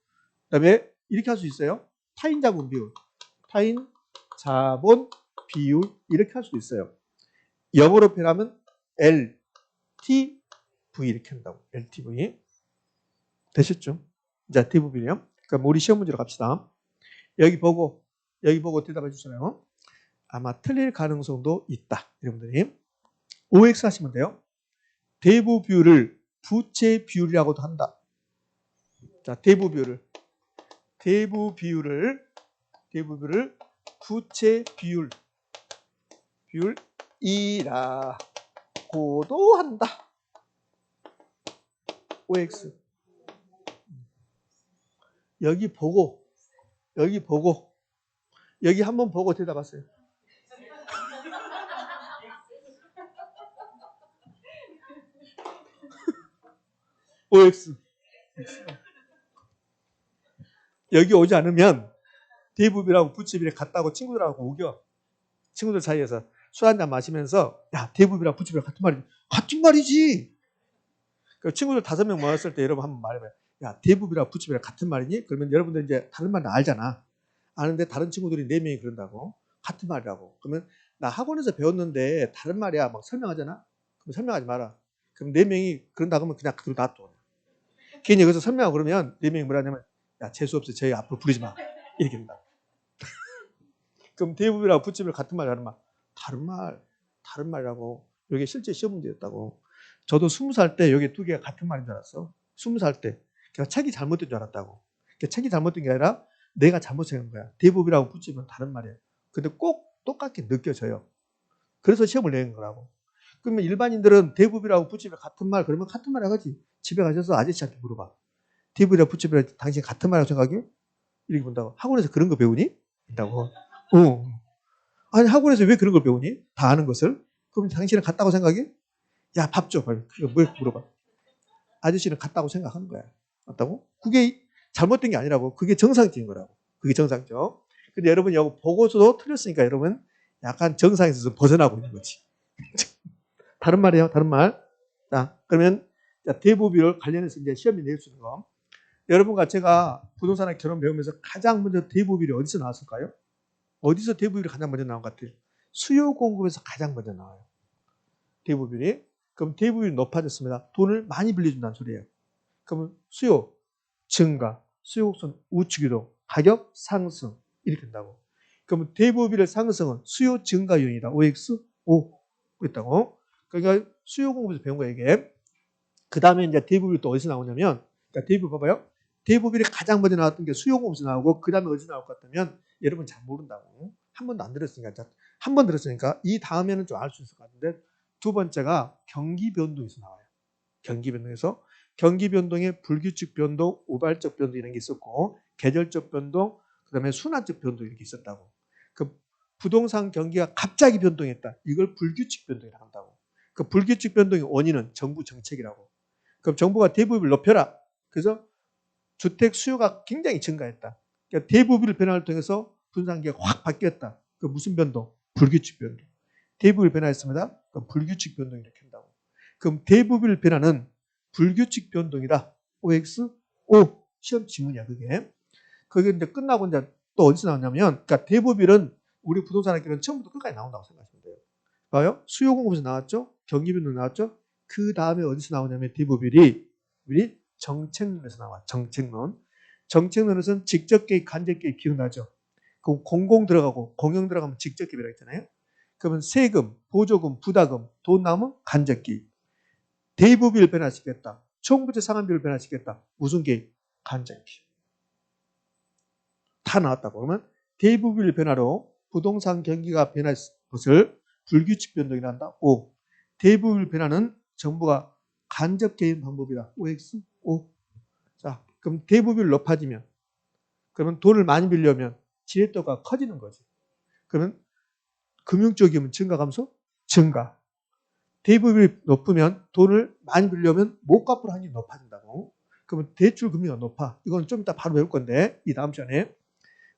그다음에 이렇게 할 수 있어요. 타인 자본 비율. 타인 자본 비율 이렇게 할 수도 있어요. 영어로 표현하면 LTV 이렇게 한다고. LTV. 되셨죠? 자, 대부분이요. 그럼 우리 시험 문제로 갑시다. 여기 보고 대답해 주세요. 아마 틀릴 가능성도 있다. 여러분들이 OX 하시면 돼요. 대부 비율을 부채 비율이라고도 한다. 자, 대부 비율을 부채 비율이라고도 한다. OX. 여기 한번 보고 대답하세요. OX. 여기 오지 않으면 대부비라고 부채비를 같다고 친구들하고 우겨. 친구들 사이에서 술 한잔 마시면서 야, 대부비랑 부채비랑 같은 말이지. 같은 말이지. 그 친구들 5명 모였을 때 여러분 한번 말해봐요. 야, 대부비랑 부채비랑 같은 말이니? 그러면 여러분들 이제 다른 말은 알잖아. 아는데 다른 친구들이 4명이 그런다고. 같은 말이라고. 그러면 나 학원에서 배웠는데 다른 말이야. 막 설명하잖아. 그럼 설명하지 마라. 그럼 4명이 그런다고 하면 그냥 그대로 놔둬. 괜히 여기서 설명하고 그러면 4명이 뭐라냐면 야, 재수없어. 저희 앞으로 부르지 마. 이렇게 된다. 그럼 대부비랑 부채비랑 같은 말 다른 말. 다른 말이라고. 이게 실제 시험 문제였다고. 저도 20살 때 여기 2개가 같은 말인 줄 알았어. 20살 때. 그냥 책이 잘못된 줄 알았다고. 그러니까 책이 잘못된 게 아니라 내가 잘못 생각한 거야. 대부비라고 붙이면 다른 말이에요. 근데 꼭 똑같게 느껴져요. 그래서 시험을 내는 거라고. 그러면 일반인들은 대부비라고 붙이면 같은 말, 그러면 같은 말 하겠지. 집에 가셔서 아저씨한테 물어봐. 대부비라고 붙이면 당신 같은 말이라고 생각해? 이렇게 본다고. 학원에서 그런 거 배우니? 있다고. 아니, 학원에서 왜 그런 걸 배우니? 다 아는 것을? 그럼 당신은 같다고 생각해? 야, 밥 줘. 빨리. 그게 뭘 물어봐. 아저씨는 같다고 생각하는 거야. 맞다고? 그게 잘못된 게 아니라고. 그게 정상적인 거라고. 그게 정상적. 근데 여러분, 이거 보고서도 틀렸으니까 여러분, 약간 정상에서 좀 벗어나고 있는 거지. 다른 말이에요. 다른 말. 자, 그러면 대부비를 관련해서 이제 시험에 낼 수 있는 거. 여러분과 제가 부동산학 결혼 배우면서 가장 먼저 대부비를 어디서 나왔을까요? 어디서 대부비를 가장 먼저 나온 것 같아요? 수요 공급에서 가장 먼저 나와요. 대부비율이. 그럼 대부비율이 높아졌습니다. 돈을 많이 빌려준다는 소리예요. 그러면 수요 증가, 수요 곡선 우측 이동, 가격 상승 이렇게 된다고. 그러면 대부비율의 상승은 수요 증가 요인이다. OX5 그랬다고. 그러니까 수요 공급에서 배운 거예요 이게. 그 다음에 이제 대부비율이 또 어디서 나오냐면, 그러니까 대부비 봐봐요. 대부비율이 가장 먼저 나왔던 게 수요 공급에서 나오고 그 다음에 어디서 나올 것 같으면 여러분 잘 모른다고. 한 번도 안 들었으니까. 한 번 들었으니까 이 다음에는 좀 알 수 있을 것 같은데, 두 번째가 경기 변동에서 나와요. 경기 변동에서. 경기 변동에 불규칙 변동, 우발적 변동 이런 게 있었고, 계절적 변동, 그다음에 순환적 변동 이렇게 있었다고. 그 부동산 경기가 갑자기 변동했다. 이걸 불규칙 변동이라고 한다고. 그 불규칙 변동의 원인은 정부 정책이라고. 그럼 정부가 대부비를 높여라. 그래서 주택 수요가 굉장히 증가했다. 그러니까 대부비를 변화를 통해서 부동산계가 확 바뀌었다. 그 무슨 변동? 불규칙 변동. 대부비를 변화했습니다. 그럼 불규칙 변동 이렇게 한다고. 그럼 대부비를 변화는 불규칙 변동이다. OX5 시험 지문이야 그게. 그게 이제 끝나고 이제 또 어디서 나오냐면, 그러니까 대부비는 우리 부동산 학교는 처음부터 끝까지 나온다고 생각하시면 돼요. 봐요. 수요 공급에서 나왔죠. 경기 변동 나왔죠. 그 다음에 어디서 나오냐면 대부비율이 정책론에서 나와. 정책론. 정책론에서는 직접 개입, 간접 개입 기억나죠? 그럼 공공 들어가고 공영 들어가면 직접 개입이라고 했잖아요. 그러면 세금, 보조금, 부담금, 돈 남으면 간접 개입. 대부비를 변화시켰다. 총부채 상환비를 변화시켰다. 무슨 개입? 간접 개입. 다 나왔다고. 그러면 대부비율 변화로 부동산 경기가 변할 것을 불규칙 변동이라 한다. 5. 대부비율 변화는 정부가 간접 개입 방법이다. OX5. 자, 그럼 대부비율 높아지면, 그러면 돈을 많이 빌려면 지렛대가 커지는 거지. 그러면 금융적이면 증가 감소? 증가. 대부비율이 높으면 돈을 많이 빌려면 못 갚을 확률이 높아진다고. 그러면 대출 금리가 높아. 이건 좀 이따 바로 배울 건데, 이 다음 시간에.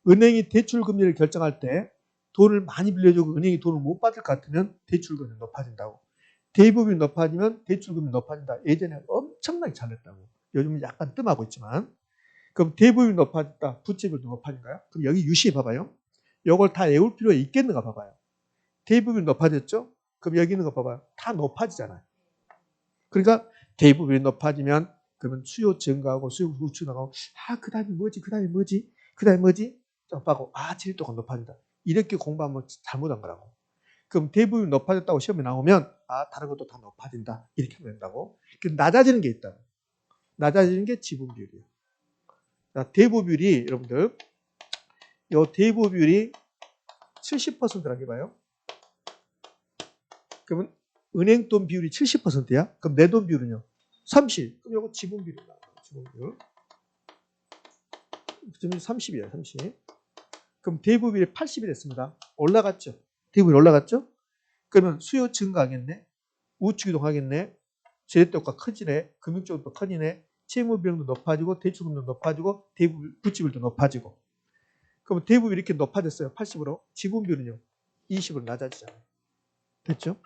은행이 대출 금리를 결정할 때 돈을 많이 빌려주고 은행이 돈을 못 받을 것 같으면 대출 금리 높아진다고. 대부분이 높아지면 대출 금리 높아진다. 예전에 엄청나게 잘했다고. 요즘은 약간 뜸하고 있지만. 그럼 대부분이 높아졌다. 부채비율도 높아진가요? 그럼 여기 유심히 봐봐요. 이걸 다 외울 필요가 있겠는가 봐봐요. 대부분이 높아졌죠? 그럼 여기 있는 거 봐봐요. 다 높아지잖아요. 그러니까 대부분이 높아지면 그러면 수요 증가하고 수요 우측 나가고, 그 다음에 뭐지? 그 다음에 뭐지? 그 다음에 뭐지? 점프하고, 지렛대가 높아진다. 이렇게 공부하면 잘못한 거라고. 그럼 대부분 높아졌다고 시험에 나오면, 다른 것도 다 높아진다. 이렇게 하면 된다고. 낮아지는 게 있다고. 낮아지는 게 지분 비율이에요. 자, 대부 비율이, 여러분들, 요 대부 비율이 70%라고 해봐요. 그러면 은행 돈 비율이 70%야? 그럼 내 돈 비율은요? 30. 그럼 요거 지분 비율이다. 지분 비율. 지금 30이에요, 30. 그럼 대부비율이 80이 됐습니다. 올라갔죠? 대부비율 올라갔죠? 그러면 수요 증가하겠네? 우측 이동하겠네? 지렛대가 커지네? 금융적으로 커지네? 채무 비용도 높아지고, 대출금도 높아지고, 부채비율도 높아지고. 그럼 대부비율이 이렇게 높아졌어요. 80으로. 지분 비율은요? 20으로 낮아지잖아요. 됐죠?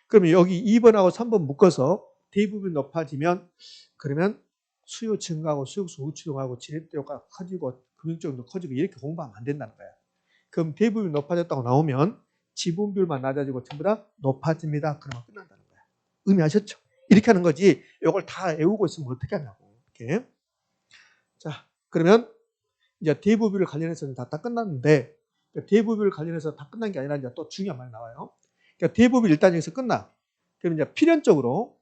그러면 여기 2번하고 3번 묶어서 대부비율이 높아지면, 그러면 수요 증가하고 수요수 우측 이동하고 지렛대가 커지고 금융적으로 커지고 이렇게 공부하면 안 된다는 거야. 그럼 대부분이 높아졌다고 나오면 지분 비율만 낮아지고 전부 다 높아집니다. 그러면 끝난다는 거야. 의미하셨죠? 이렇게 하는 거지. 이걸 다 외우고 있으면 어떻게 하냐고. 이렇게. 자, 그러면 이제 대부비율 관련해서는 다 끝났는데, 대부비율 관련해서 다 끝난 게 아니라 이제 또 중요한 말이 나와요. 그러니까 대부비율 일단 여기서 끝나. 그럼 이제 필연적으로,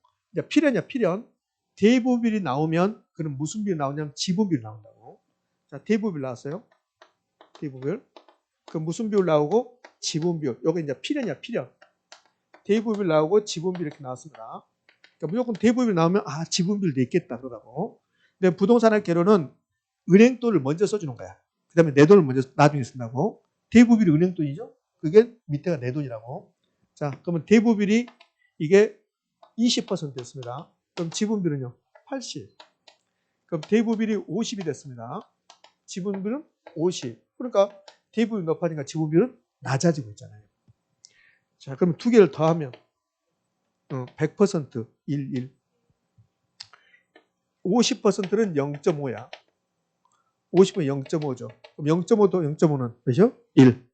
필연. 대부비율이 나오면 그럼 무슨 비율이 나오냐면 지분 비율이 나온다고. 자, 대부비율 나왔어요. 대부비율. 그럼 무슨 비율 나오고? 지분 비율. 요게 이제 필연이야, 필연. 대부비율 나오고 지분 비율 이렇게 나왔습니다. 그러니까 무조건 대부비율 나오면 지분 비율 돼 있겠다 그러고. 근데 부동산의 개론은 은행 돈을 먼저 써주는 거야. 그다음에 내 돈을 먼저 나중에 쓴다고. 대부비율이 은행 돈이죠. 그게 밑에가 내 돈이라고. 자, 그러면 대부비율이 이게 20%였습니다. 그럼 지분비율은요? 80. 그럼 대부비율이 50이 됐습니다. 지분비율은 50. 그러니까 대부비율이 높아지니까 지분비율은 낮아지고 있잖아요. 자, 그러면 두 개를 더하면 100% 1. 50%는 0.5야. 50은 0.5죠. 그럼 0.5도 0.5는 몇이요? 1.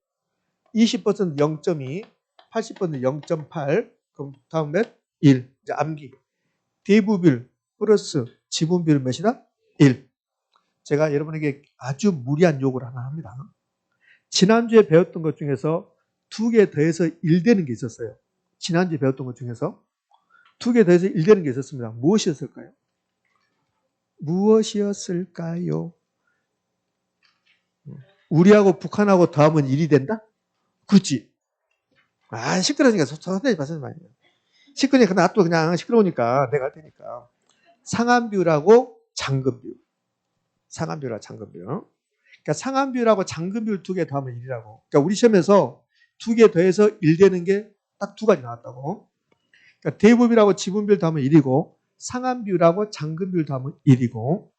20% 0.2, 80% 0.8. 그럼 다음 몇? 1. 이제 암기. 대부비율 플러스 지분비율 몇이다? 1. 제가 여러분에게 아주 무리한 요구를 하나 합니다. 지난주에 배웠던 것 중에서 두 개 더해서 1 되는 게 있었어요. 지난주에 배웠던 것 중에서 두 개 더해서 1 되는 게 있었습니다. 무엇이었을까요? 무엇이었을까요? 우리하고 북한하고 더하면 1이 된다? 그렇지. 시끄러우니까 손대지 마세요. 시끄러우니까 놔둬. 그냥 시끄러우니까 내가 할 테니까. 상한비율하고 잔금비율. 상한비율하고 잔금비율. 그러니까 상한비율하고 잔금비율 두 개 더하면 1이라고. 그러니까 우리 시험에서 두 개 더해서 1 되는 게 딱 두 가지 나왔다고. 그러니까 대부비율하고 지분비율 더하면 1이고 상한비율하고 잔금비율 더하면 1이고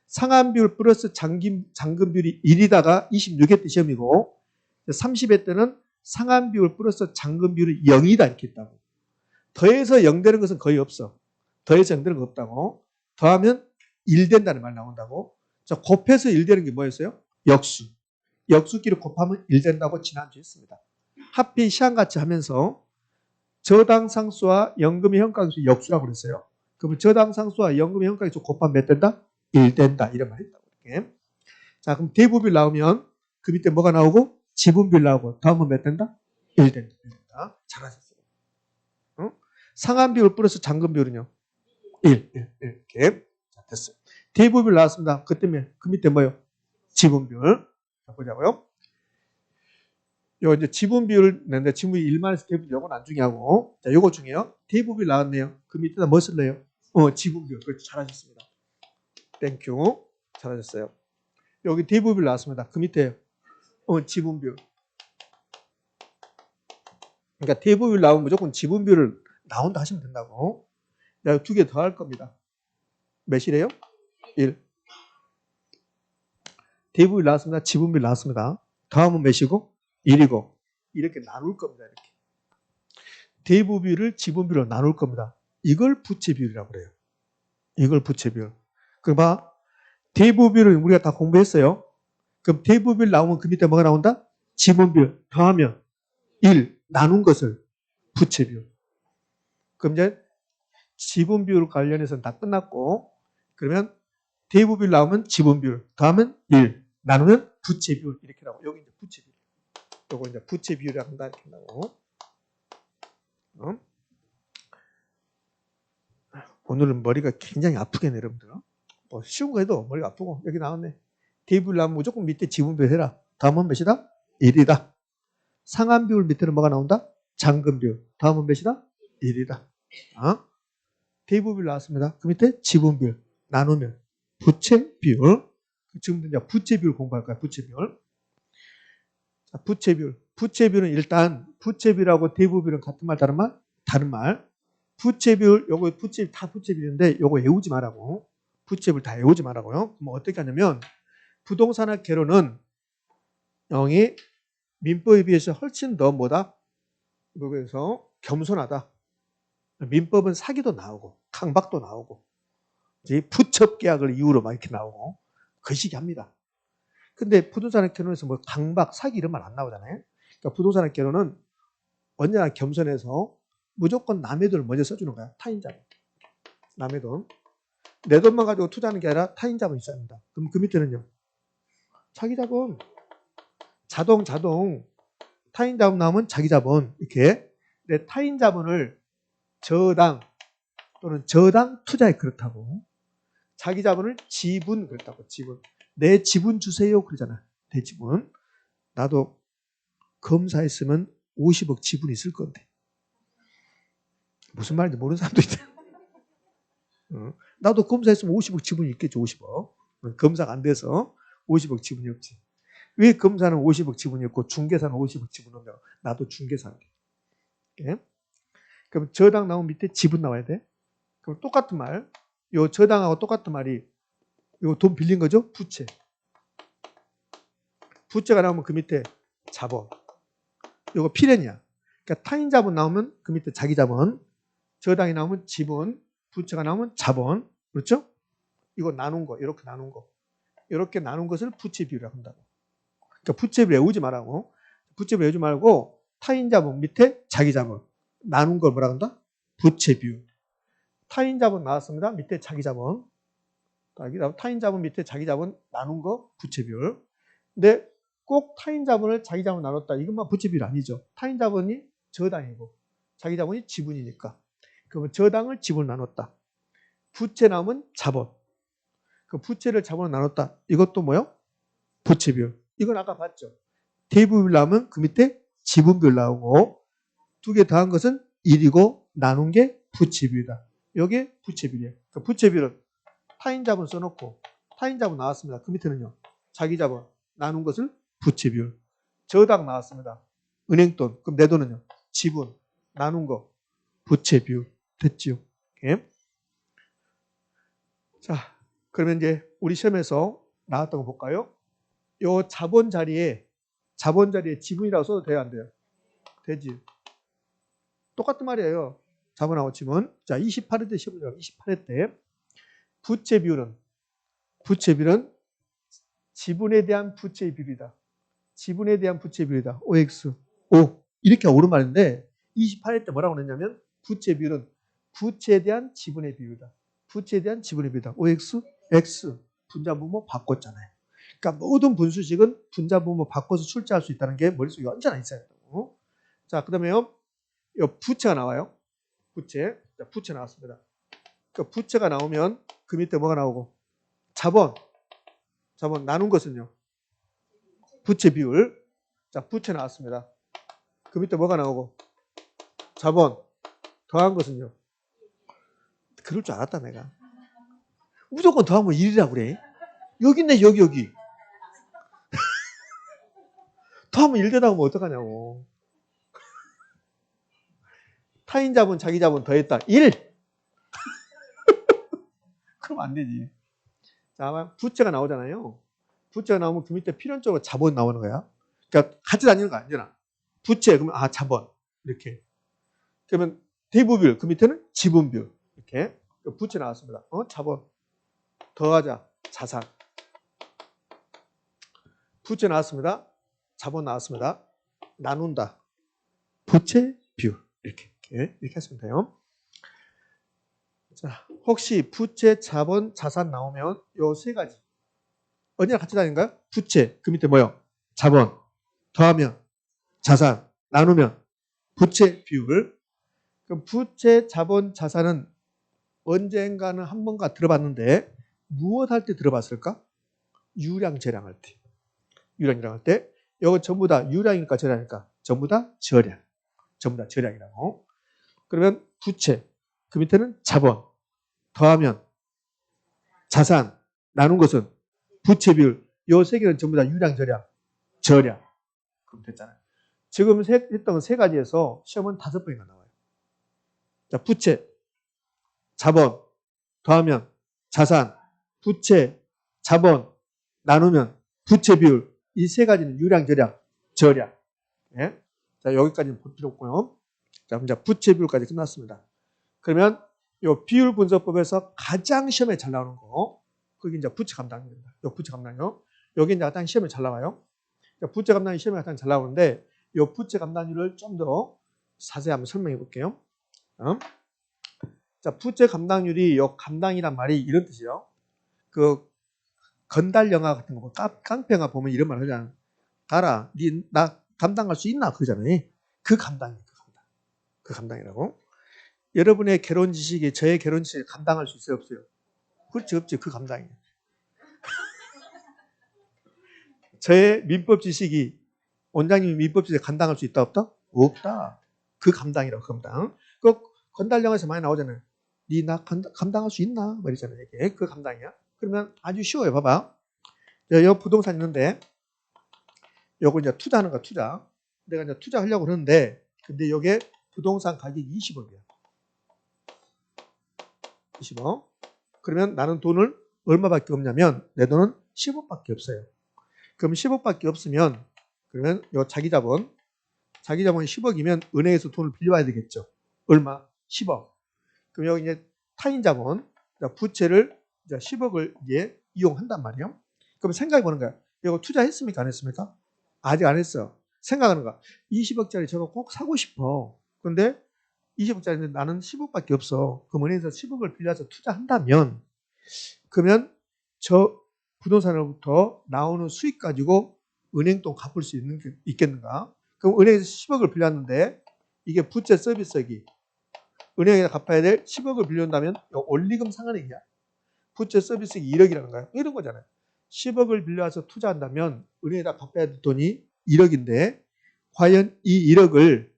상한비율 플러스 잔금비율이 1이다가 26회 때 시험이고 30회 때는 상한비율 플러스 잔금비율이 0이다 이렇게 했다고. 더해서 0 되는 것은 거의 없어. 더해서 0 되는 거 없다고. 더하면 1 된다는 말 나온다고. 자, 곱해서 1 되는 게 뭐였어요? 역수. 역수끼리 곱하면 1 된다고 지난주에 했습니다. 하필 시한같이 하면서 저당상수와 연금의 현가계수 역수라고 그랬어요. 그러면 저당상수와 연금의 현가계수 곱하면 몇 된다? 1 된다. 이런 말 했다고. 이렇게. 자, 그럼 대부비율 나오면 그 밑에 뭐가 나오고? 지분비율 나오고 다음은 몇 된다? 1 된다. 1 된다. 잘하셨어요. 상한비율 플러스 잔금비율은요? 1. 이렇게. 자, 됐어요. 대부비율 나왔습니다. 그 때문에 그 밑에 뭐요? 지분비율. 자, 보자고요. 요 이제 지분비율 내는데 지분비율 1만에서 대부비율 요건 안 중요하고. 자, 요거 중요해요. 대부비율 나왔네요. 그 밑에다 뭐 쓸래요? 지분비율. 그렇죠. 잘하셨습니다. 땡큐. 잘하셨어요. 여기 대부비율 나왔습니다. 그 밑에 지분비율. 그러니까 대부비율 나오면 무조건 지분비율을 나온다 하시면 된다고. 내가 두 개 더 할 겁니다. 몇이래요? 1. 대부비율 나왔습니다. 지분비율 나왔습니다. 다음은 몇이고? 1이고. 이렇게 나눌 겁니다. 이렇게. 대부비율을 지분비율로 나눌 겁니다. 이걸 부채비율이라고 그래요. 이걸 부채비율. 그럼 봐. 대부비율을 우리가 다 공부했어요. 그럼 대부비율 나오면 그 밑에 뭐가 나온다? 지분비율 더하면 1 나눈 것을 부채비율. 그럼 이제 지분비율 관련해서는 다 끝났고 그러면 대부비율 나오면 지분비율 더하면 1 나누면 부채비율 이렇게 나오고 여기 이제 부채비율. 요거 이제 부채비율이라고 한다 이렇게 나오고. 오늘은 머리가 굉장히 아프겠네 여러분들. 쉬운 거 해도 머리가 아프고 여기 나왔네. 대부비율 나오면 무조건 밑에 지분비율 해라. 다음은 몇이다? 1이다. 상한비율 밑에는 뭐가 나온다? 잔금비율. 다음은 몇이다? 1이다. 대부비율 나왔습니다. 그 밑에 지분비율 나누면 부채비율. 지금부터 이제 부채비율 공부할 거야. 부채비율. 자, 부채비율. 부채비율은 일단 부채비율하고 대부비율은 같은 말 다른 말? 다른 말. 부채비율 요거 부채 다 부채비율인데 요거 외우지 말라고. 부채비율 다 외우지 말라고요. 그럼 어떻게 하냐면 부동산학 개론은 0이 민법에 비해서 훨씬 더 뭐다? 그래서 겸손하다. 민법은 사기도 나오고 강박도 나오고 부첩 계약을 이유로 막 이렇게 나오고 거시기 합니다. 근데 부동산학 개론에서 뭐 강박, 사기 이런 말 안 나오잖아요. 그러니까 부동산학 개론은 언제나 겸손해서 무조건 남의 돈을 먼저 써주는 거야. 타인 자본. 남의 돈. 내 돈만 가지고 투자하는 게 아니라 타인 자본이 있어야 합니다. 그럼 그 밑에는요. 자기 자본. 자동. 타인 자본 나오면 자기 자본. 이렇게. 내 타인 자본을 저당 또는 저당 투자에 그렇다고. 자기 자본을 지분 그랬다고. 지분. 내 지분 주세요 그러잖아. 내 지분. 나도 검사했으면 50억 지분이 있을 건데. 무슨 말인지 모르는 사람도 있다. 나도 검사했으면 50억 지분이 있겠죠. 50억. 검사가 안 돼서 50억 지분이 없지. 왜 검사는 50억 지분이 없고 중개사는 50억 지분이 없냐. 나도 중개사인데. 예? 그럼 저당 나오면 밑에 지분 나와야 돼. 그럼 똑같은 말. 요 저당하고 똑같은 말이 요 돈 빌린 거죠? 부채. 부채가 나오면 그 밑에 자본. 요거 필연이야. 그러니까 타인 자본 나오면 그 밑에 자기 자본. 저당이 나오면 지분. 부채가 나오면 자본. 그렇죠? 이거 나눈 거. 이렇게 나눈 거. 이렇게 나눈 것을 부채 비율이라고 한다고. 그러니까 부채 비율 외우지 말라고. 부채 비율 외우지 말고 타인 자본 밑에 자기 자본. 나눈 걸 뭐라 한다? 부채 비율. 타인 자본 나왔습니다. 밑에 자기 자본. 타인 자본 밑에 자기 자본 나눈 거 부채 비율. 근데 꼭 타인 자본을 자기 자본 나눴다. 이것만 부채 비율 아니죠. 타인 자본이 저당이고 자기 자본이 지분이니까. 그러면 저당을 지분 나눴다. 부채 나오면 자본. 그 부채를 자본으로 나눴다. 이것도 뭐요? 부채 비율. 이건 아까 봤죠. 대부율 나오면 그 밑에 지분 비율 나오고 두 개 더한 것은 1이고 나눈 게 부채 비율이다. 이게 부채 비율이에요. 그 부채 비율은 타인 자본 써놓고 타인 자본 나왔습니다. 그 밑에는요. 자기 자본 나눈 것을 부채 비율. 저당 나왔습니다. 은행 돈. 그럼 내 돈은요. 지분 나눈 거 부채 비율. 됐지요. 예? 자, 그러면 이제 우리 시험에서 나왔던 거 볼까요? 요 자본 자리에 지분이라고 써도 돼요, 안 돼요? 되지. 똑같은 말이에요. 자본하고 지분. 자, 28회 때 시험을 28회 때 부채 비율은 지분에 대한 부채의 비율이다. 지분에 대한 부채 비율이다. OX. O. 이렇게 옳은 말인데 28회 때 뭐라고 그랬냐면 부채 비율은 부채에 대한 지분의 비율이다. 부채에 대한 지분의 비율이다. OX, X. 분자분모 바꿨잖아요. 그러니까 모든 분수식은 분자분모 바꿔서 출제할 수 있다는 게 머릿속에 언제나 있어야 된다고. 자, 그 다음에요. 부채가 나와요. 부채. 자, 부채 나왔습니다. 그 부채가 나오면 그 밑에 뭐가 나오고? 자본 나눈 것은요. 부채 비율. 자, 부채 나왔습니다. 그 밑에 뭐가 나오고? 자본 더한 것은요. 그럴 줄 알았다 내가. 무조건 더하면 1이라고 그래. 여기 있네 여기. 더하면 1 되다 보면 어떡하냐고. 타인 자본 자기 자본 더했다. 1. 그럼 안 되지. 자, 부채가 나오잖아요. 부채가 나오면 그 밑에 필연적으로 자본 나오는 거야. 그러니까 같이 다니는 거 아니잖아. 부채 그러면 자본 이렇게. 그러면 대부비율 그 밑에는 지분비율 이렇게. 부채 나왔습니다. 자본 더하자 자산. 부채 나왔습니다. 자본 나왔습니다. 나눈다. 부채 비율 이렇게 하시면 돼요. 자, 혹시 부채, 자본, 자산 나오면 요 세 가지 언제나 같이 다닌가요? 부채 그 밑에 뭐요? 자본 더하면 자산 나누면 부채 비율. 그럼 부채, 자본, 자산은 언젠가는 한 번가 들어봤는데 무엇 할 때 들어봤을까? 유량 재량 할 때. 유량 재량 할 때. 이거 전부 다 유량일까 재량일까? 전부 다 저량. 전부 다 저량이라고. 그러면 부채 그 밑에는 자본 더하면 자산 나눈 것은 부채 비율. 요 세 개는 전부 다 유량 저량. 그럼 됐잖아요. 지금 했던 세 가지에서 시험은 5번이나 나와요. 자, 부채 자본 더하면 자산 부채 자본 나누면 부채 비율. 이 세 가지는 유량 저량. 예? 자, 여기까지는 볼 필요 없고요. 자, 이제 부채 비율까지 끝났습니다. 그러면 요 비율 분석법에서 가장 시험에 잘 나오는 거, 그게 이제 부채 감당률입니다. 요 부채 감당률. 여기 이제 가장 시험에 잘 나와요. 부채 감당률 시험에 가장 잘 나오는데, 요 부채 감당률을 좀 더 자세히 한번 설명해 볼게요. 자, 부채 감당률이 요 감당이란 말이 이런 뜻이에요. 그 건달 영화 같은 거, 깡패 영화 보면 이런 말 하잖아. 가라, 나 감당할 수 있나 그러잖아요. 그 감당이에요. 그 감당이라고. 여러분의 결혼 지식이 저의 결혼 지식을 감당할 수 있어요, 없어요? 그렇지, 없지. 그 감당이에요. 저의 민법 지식이 원장님이 민법 지식에 감당할 수 있다, 없다? 없다. 그 감당이라고, 감당. 그 건달령에서 많이 나오잖아요. 니 나 감당할 수 있나? 말이잖아요. 이게. 그 감당이야. 그러면 아주 쉬워요. 봐봐. 여 부동산 있는데, 요거 이제 투자하는 거야, 투자. 내가 이제 투자하려고 그러는데, 근데 요게 부동산 가격이 20억이야. 20억. 그러면 나는 돈을 얼마밖에 없냐면, 내 돈은 10억밖에 없어요. 그럼 10억밖에 없으면, 그러면 요 자기 자본이 10억이면 은행에서 돈을 빌려와야 되겠죠. 얼마? 10억. 그럼 여기 이제 타인 자본, 부채를 이제 10억을 이제 이용한단 말이에요. 그럼 생각해 보는 거야. 이거 투자했습니까? 안 했습니까? 아직 안 했어. 생각하는 거야. 20억짜리 저거 꼭 사고 싶어. 근데 20억짜리인데 나는 10억밖에 없어. 그럼 은행에서 10억을 빌려서 투자한다면, 그러면 저 부동산으로부터 나오는 수익 가지고 은행 돈 갚을 수 있겠는가? 그럼 은행에서 10억을 빌렸는데 이게 부채 서비스액이 은행에다 갚아야 될 10억을 빌려온다면 원리금 상환액이야. 부채 서비스액이 1억이라는 거야. 이런 거잖아요. 10억을 빌려와서 투자한다면 은행에다 갚아야 될 돈이 1억인데 과연 이 1억을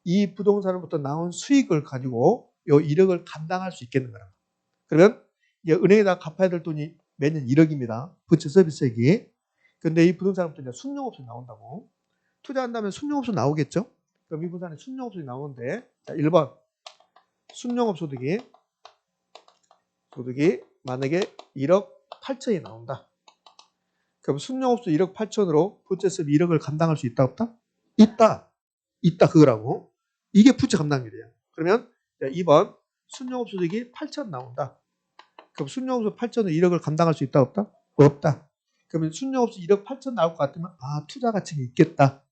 이 부동산으로부터 나온 수익을 가지고 이 1억을 감당할 수 있겠는가? 그러면 은행에다 갚아야 될 돈이 매년 1억입니다. 부채 서비스액이. 근데 이 부동산부터 이제 순용업소 나온다고. 투자한다면 순용업소 나오겠죠? 그럼 이 부동산에 순용업소이 나오는데, 자, 1번. 순용업 소득이 만약에 1억 8천이 나온다. 그럼 순용업소 1억 8천으로 부채 서비스 1억을 감당할 수 있다, 없다? 있다. 있다, 그거라고. 이게 부채 감당률이에요. 그러면 2번. 순용업 소득이 8천 나온다. 그럼 순용업소 8천으로 1억을 감당할 수 있다, 없다? 없다. 그러면 순용업소 1억 8천 나올 것 같으면 투자 가치가 있겠다.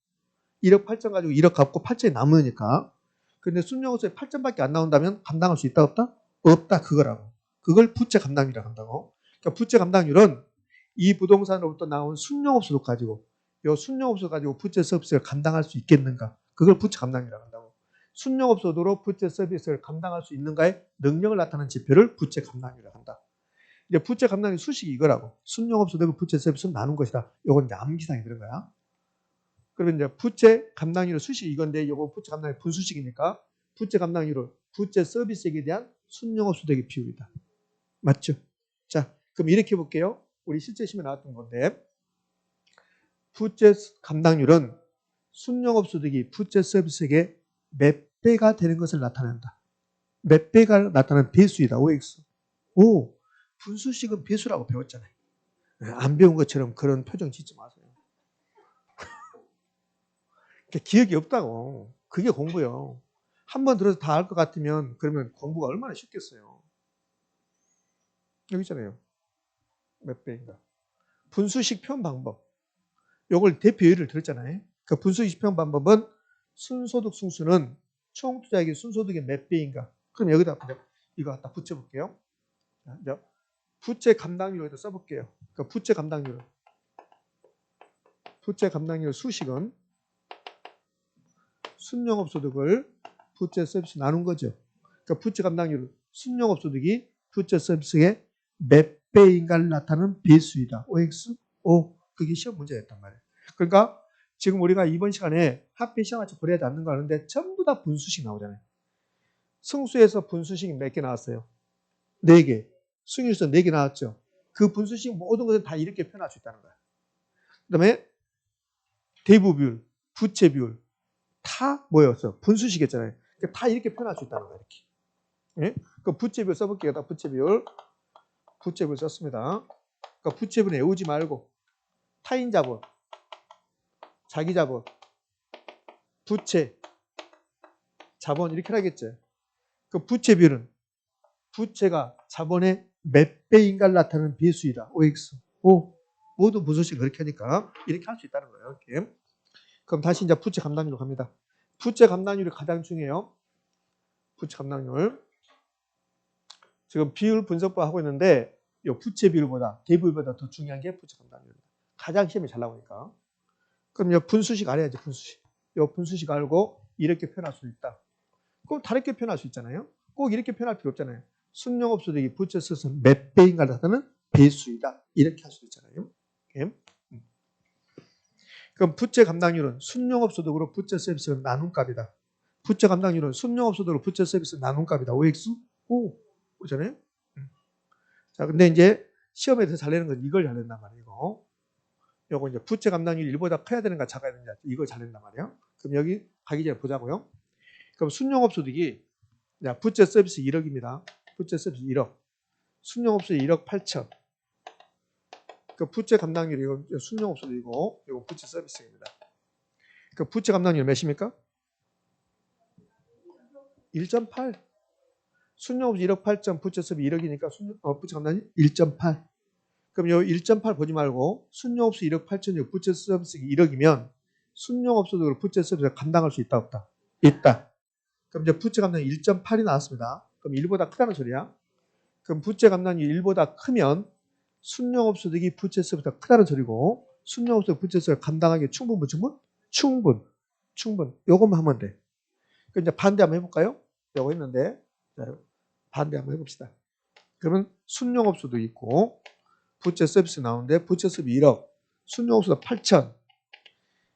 1억 8천 가지고 1억 갚고 8천이 남으니까. 근데 순용업소에 8천밖에 안 나온다면 감당할 수 있다, 없다? 없다, 그거라고. 그걸 부채 감당률이라고 한다고. 그러니까 부채 감당률은 이 부동산으로부터 나온 순용업소도 가지고 이 순용업소 가지고 부채 서비스를 감당할 수 있겠는가? 그걸 부채 감당률이라고 한다고. 순용업소도로 부채 서비스를 감당할 수 있는가의 능력을 나타내는 지표를 부채 감당률이라고 한다. 이제 부채 감당률 수식이 이거라고. 순용업소 대비 부채 서비스는 나눈 것이다. 이건 이제 암기상에 들은 거야. 그러면 이제 부채 감당률 수식이 이건데 이거 부채 감당률 분수식이니까 부채 감당률은 부채 서비스액에 대한 순용업소 대비 비율이다. 맞죠? 자, 그럼 이렇게 볼게요. 우리 실제 시험에 나왔던 건데 부채 감당률은 순용업소득이 부채 서비스액의 몇 배가 되는 것을 나타낸다. 몇 배가 나타나는 배수이다. OX. 오, 분수식은 배수라고 배웠잖아요. 안 배운 것처럼 그런 표정 짓지 마세요. 기억이 없다고. 그게 공부요. 한 번 들어서 다 알 것 같으면 그러면 공부가 얼마나 쉽겠어요. 여기 있잖아요. 몇 배인가. 분수식 표현 방법. 요걸 대표 예를 들었잖아요. 그 분수식 표현 방법은 순소득 승수는 총 투자액의 순소득의 몇 배인가. 그럼 여기다 이거 갖다 붙여볼게요. 자, 부채 감당률을 여기다 써볼게요. 그러니까 부채 감당률 수식은 순용업소득을 부채 서비스 나눈 거죠. 그러니까 부채 감당률 순용업소득이 부채 서비스의 몇 배인가를 나타내는 배수이다. OX? O. 그게 시험 문제였단 말이에요. 그러니까 지금 우리가 이번 시간에 학비 시험 같이 고려하지 않는 거 아는데 전부 다 분수식 나오잖아요. 승수에서 분수식이 몇 개 나왔어요? 4개. 승유에서 4개 나왔죠. 그 분수식 모든 것을 다 이렇게 표현할 수 있다는 거야. 그 다음에 대부 비율, 부채 비율 다 뭐였어? 분수식이었잖아요. 그러니까 다 이렇게 표현할 수 있다는 거야. 이렇게. 예? 그 부채 비율 써볼게요. 부채 비율 썼습니다. 그러니까 부채 비율 외우지 말고 타인 자본, 자기 자본, 부채, 자본 이렇게 하겠죠. 그 부채 비율은 부채가 자본의 몇 배인가를 나타내는 배수이다. OX. O. 모두 분수식 그렇게 하니까 이렇게 할 수 있다는 거예요. 이렇게. 그럼 다시 이제 부채 감당률로 갑니다. 부채 감당률이 가장 중요해요. 부채 감당률. 지금 비율 분석법 하고 있는데 이 부채 비율보다 대비율보다 더 중요한 게 부채 감당률입니다. 가장 시험이 잘 나오니까. 그럼 이 분수식 알아야지. 분수식. 이 분수식 알고 이렇게 표현할 수 있다. 꼭 다르게 표현할 수 있잖아요. 꼭 이렇게 표현할 필요 없잖아요. 순영업소득이 부채 서비스 몇 배인가를 나타내는 배수이다. 이렇게 할 수 있잖아요. 이렇게. 그럼 부채 감당률은 순영업소득으로 부채 서비스를 나눈 값이다. 부채 감당률은 순영업소득으로 부채 서비스 나눈 값이다. OX? 오, 그렇잖아요. 자, 근데 이제 시험에서 잘 내는 건 이걸 잘 낸단 말이에요. 요거 이제 부채 감당률이 1보다 커야 되는가 작아야 되는가 이걸 잘 낸단 말이에요. 그럼 여기 가기 전에 보자고요. 그럼 순영업소득이 부채 서비스 1억입니다. 부채 서비스 1억. 순영업소득 1억 8천. 그 부채 감당률이 이거 순영업소득이고 이거 부채 서비스입니다. 그 부채 감당률 몇입니까? 1.8. 순영업소득 1억 8천, 부채 서비스 1억이니까 부채 감당률 1.8. 그럼 요 1.8 보지 말고 순영업소득 1억 8천이고 부채 서비스가 1억이면 순영업소득으로 부채 서비스를 감당할 수 있다 없다? 있다. 그럼 이제 부채 감당률 1.8이 나왔습니다. 그럼 1보다 크다는 소리야. 그럼 부채 감당률이 1보다 크면 순영업소득이 부채 서비스보다 크다는 소리고 순영업소득 부채 서비스를 감당하기 충분 무충분? 충분. 요것만 하면 돼. 그럼 이제 반대 한번 해볼까요? 요거 했는데 자, 반대 한번 해봅시다. 그러면 순영업소득 있고 부채 서비스 나오는데 부채 서비스 1억, 순영업소득 8천.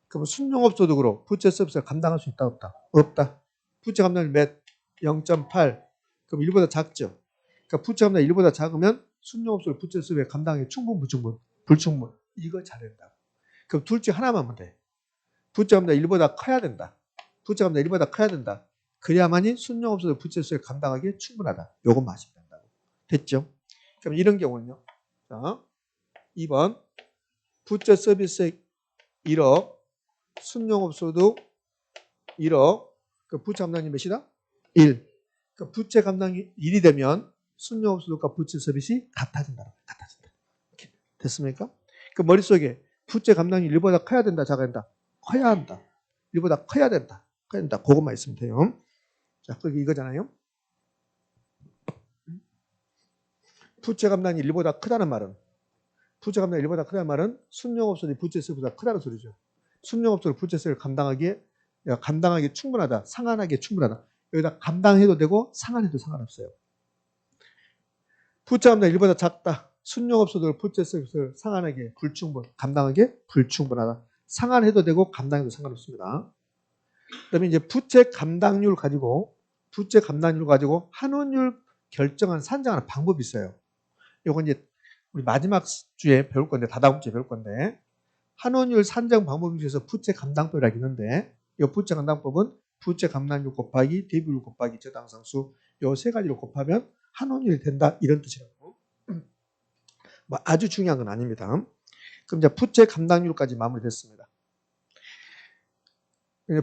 그러면 순영업소득으로 부채 서비스를 감당할 수 있다 없다? 없다. 부채 감당률 몇? 0.8. 그럼 1보다 작죠. 그러니까 부채 감당률 1보다 작으면 순영업소득 부채 서비스를 감당하기 충분 무충분? 불충분. 이걸 잘한다. 그럼 둘 중 하나만 하면 돼. 부채 감당률 1보다 커야 된다. 부채 감당률 1보다 커야 된다. 그래야만이 순영업소득 부채 서비스를 감당하기에 충분하다. 요것만 하시면 된다고. 됐죠? 그럼 이런 경우는요. 자, 2번 부채 서비스 1억, 순영업소득 1억, 그 부채 감당률 몇이다? 1. 그 부채 감당률 1이 되면 순영업소득과 부채 서비스 같아진다. 이렇게 됐습니까? 그 머릿속에 부채 감당률 1보다 커야 된다, 작아야 된다? 커야 한다. 1보다 커야 된다. 그것만 있으면 돼요. 자, 그게 이거잖아요. 부채 감당률 1보다 크다는 말은 부채 감당률 1보다 크다는 말은 순영업소득이 부채 서비스보다 크다는 소리죠. 순영업소득 부채 서비스를 감당하기 충분하다. 상환하기 충분하다. 여기다 감당해도 되고 상환해도 상관없어요. 부채 감당률 1보다 작다. 순영업소득 부채 서비스를 상환하기 불충분, 감당하기 불충분하다. 상환해도 되고 감당해도 상관없습니다. 그다음에 이제 부채 감당률 가지고 환원율 결정한 산정하는 방법이 있어요. 요건 이제 우리 마지막 주에 배울 건데 다다음 주에 배울 건데 환원율 산정 방법 중에서 부채 감당법이라고 있는데 이 부채 감당법은 부채 감당률 곱하기 대비율 곱하기 저당상수 요 세 가지로 곱하면 환원율이 된다 이런 뜻이라고. 뭐 아주 중요한 건 아닙니다. 그럼 이제 부채 감당률까지 마무리됐습니다.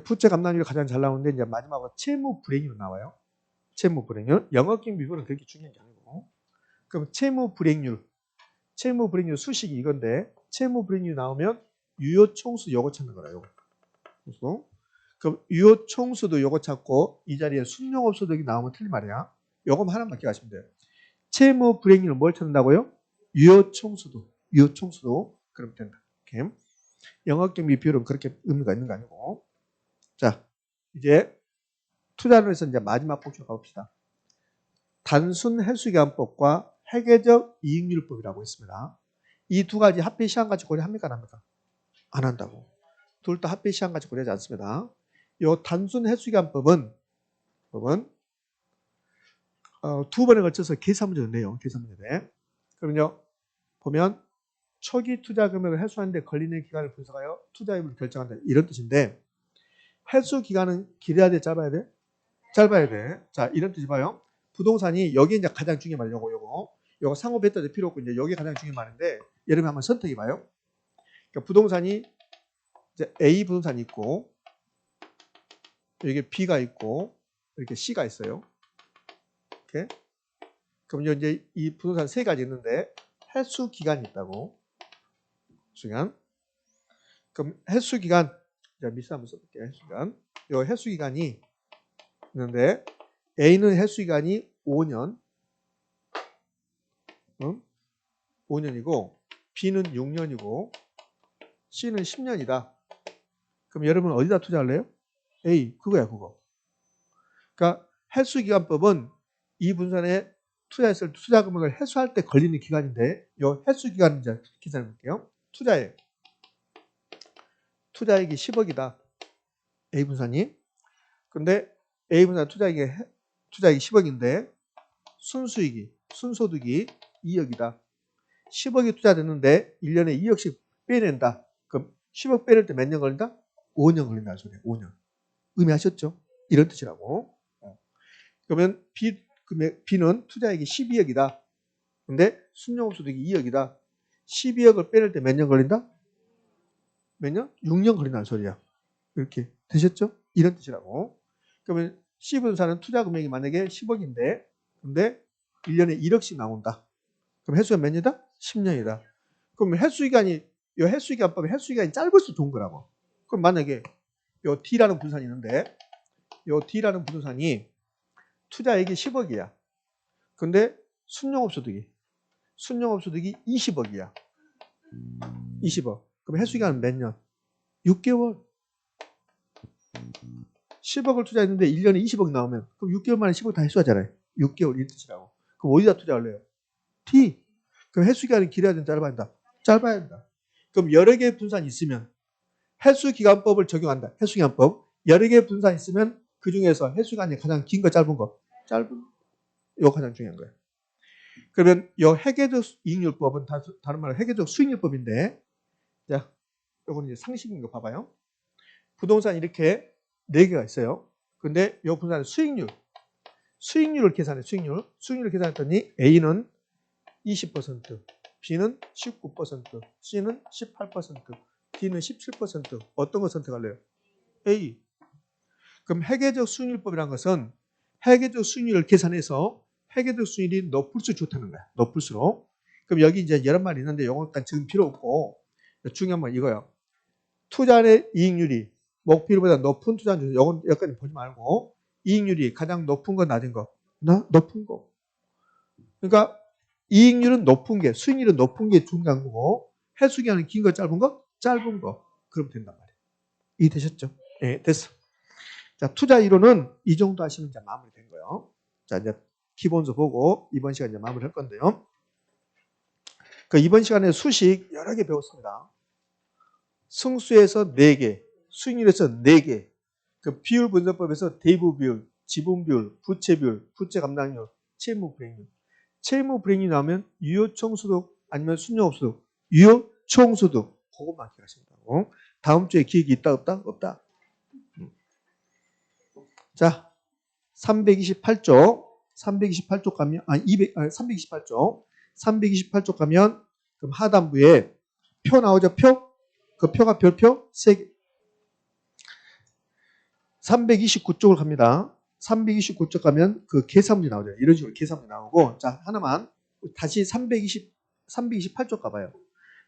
부채 감당률이 가장 잘 나오는데 이제 마지막으로 채무 불이익률 나와요. 채무 불이익률. 영업기금 비율은 그렇게 중요한 게 아니고. 그럼 채무 불이익률 수식이 이건데 채무 불이익률 나오면 유효 총수 요거 찾는 거라 요거. 그럼 유효 총수도 요거 찾고 이 자리에 순영업소득이 나오면 틀린 말이야. 요거만 하나만 기억하시면 돼요. 채무 불이익률은 뭘 찾는다고요? 유효 총수도 그럼 된다. 이렇게. 영업경비 비율은 그렇게 의미가 있는 거 아니고. 자, 이제 투자를 해서 이제 마지막 복수로 가봅시다. 단순 해수기간법과 회계적 이익률법이라고 있습니다. 이 두 가지 합의 시한가치 고려합니까? 안 합니까? 안 한다고. 둘 다 합의 시한가치 고려하지 않습니다. 이 단순 해수기간법은 두 번에 걸쳐서 계산 문제를 내요. 계산 문제인데. 그러면요. 보면 초기 투자 금액을 회수하는데 걸리는 기간을 분석하여 투자율을 결정한다. 이런 뜻인데 회수 기간은 길어야 돼, 짧아야 돼? 짧아야 돼. 자, 이런 뜻이 봐요. 부동산이 여기 이제 가장 중요한 말이에요. 요거 상호 배터리 필요 없고 이제 여기 가장 중요한 말인데 여러분 한번 선택해 봐요. 그러니까 부동산이 이제 A 부동산이 있고 여기 B가 있고 이렇게 C가 있어요. 이렇게. 그럼 이제 이 부동산 세 가지 있는데 해수 기간이 있다고. 시간. 그럼 해수 기간 자, 미스 한번 써볼게요. 해수 기간. 요 해수 기간이 있는데 A는 해수 기간이 5년, 5년이고 B는 6년이고 C는 10년이다. 그럼 여러분 어디다 투자할래요? A 그거야 그거. 그러니까 해수 기간법은 이 분산의 투자했을 때 투자 금액을 회수할 때 걸리는 기간인데 요 회수 기간을 이제 계산해 볼게요. 투자액이 10억이다. A분산이. 근데 A분산 투자액이 10억인데 순소득이 2억이다. 10억이 투자됐는데 1년에 2억씩 빼낸다. 그럼 10억 빼낼 때 몇 년 걸린다? 5년 걸린다는 소리예요. 5년. 의미하셨죠? 이런 뜻이라고. 그러면 B는 투자액이 12억이다. 근데 순영업소득이 2억이다. 12억을 빼낼 때 몇 년 걸린다? 몇 년? 6년 걸린다는 소리야. 이렇게 되셨죠? 이런 뜻이라고. 그러면 C분사는 투자 금액이 만약에 10억인데 근데 1년에 1억씩 나온다. 그럼 횟수가 몇 년이다? 10년이다. 그럼 횟수기간이 요 횟수기간법에 횟수기간이 짧을수록 좋은 거라고. 그럼 만약에 요 D라는 분산이 있는데 요 D라는 분산이 투자액이 10억이야. 근데 순영업소득이 20억이야. 20억. 그럼 횟수기간은 몇 년? 6개월. 10억을 투자했는데 1년에 20억 나오면 그럼 6개월 만에 10억 다 회수하잖아요. 6개월 이 뜻이라고. 그럼 어디다 투자할래요? T. 그럼 횟수기간이 길어야 된다, 짧아야 된다? 짧아야 된다. 그럼 여러 개의 분산이 있으면 횟수기간법을 적용한다. 횟수기간법. 여러 개의 분산이 있으면 그 중에서 횟수기간이 가장 긴 거, 짧은 거? 짧은 거 가장 중요한 거예요. 그러면 이 회계적 이익률법은 다른 말로 회계적 수익률법인데 자, 요거는 이제 상식인 거 봐봐요. 부동산 이렇게 4개가 있어요. 근데 이 분산은 수익률을 계산해. 수익률을 계산했더니 A는 20%, B는 19%, C는 18%, D는 17%. 어떤 거 선택할래요? A. 그럼 회계적 수익률법이라는 것은 회계적 수익률을 계산해서 회계적 수익률이 높을수록 좋다는 거야. 높을수록. 그럼 여기 이제 여러 말이 있는데 이건 일단 지금 필요 없고 중요한 건 이거예요. 투자의 이익률이 목표율보다 높은 투자는 이건 여기까지 보지 말고 이익률이 가장 높은 거 낮은 거? 높은 거. 그러니까 이익률은 높은 게 수익률은 높은 게 중요한 거고 회수기간은 긴 거 짧은 거? 짧은 거. 그러면 된단 말이에요. 이해되셨죠? 네, 됐어. 자, 투자 이론은 이 정도 하시면 이제 마무리된 거예요. 자, 이제 기본서 보고 이번 시간 이제 마무리할 건데요. 그 이번 시간에 수식 여러 개 배웠습니다. 승수에서 4개, 수익률에서 4개, 그 비율 분석법에서 대부 비율, 지분 비율, 부채 비율, 부채 감당률, 채무 불이익률. 채무 불이익률이 나오면 유효총소득 아니면 순영업소득, 유효총소득 그것만 기억하시면 되고 다음 주에 기획이 있다 없다? 없다. 자, 328쪽 가면 328쪽 가면 그럼 하단부에 표 나오죠? 표? 그 표가 별표 3개. 329쪽을 갑니다. 329쪽 가면 그 계산문이 나오죠. 이런 식으로 계산문이 나오고 자, 하나만 다시 328쪽 가봐요.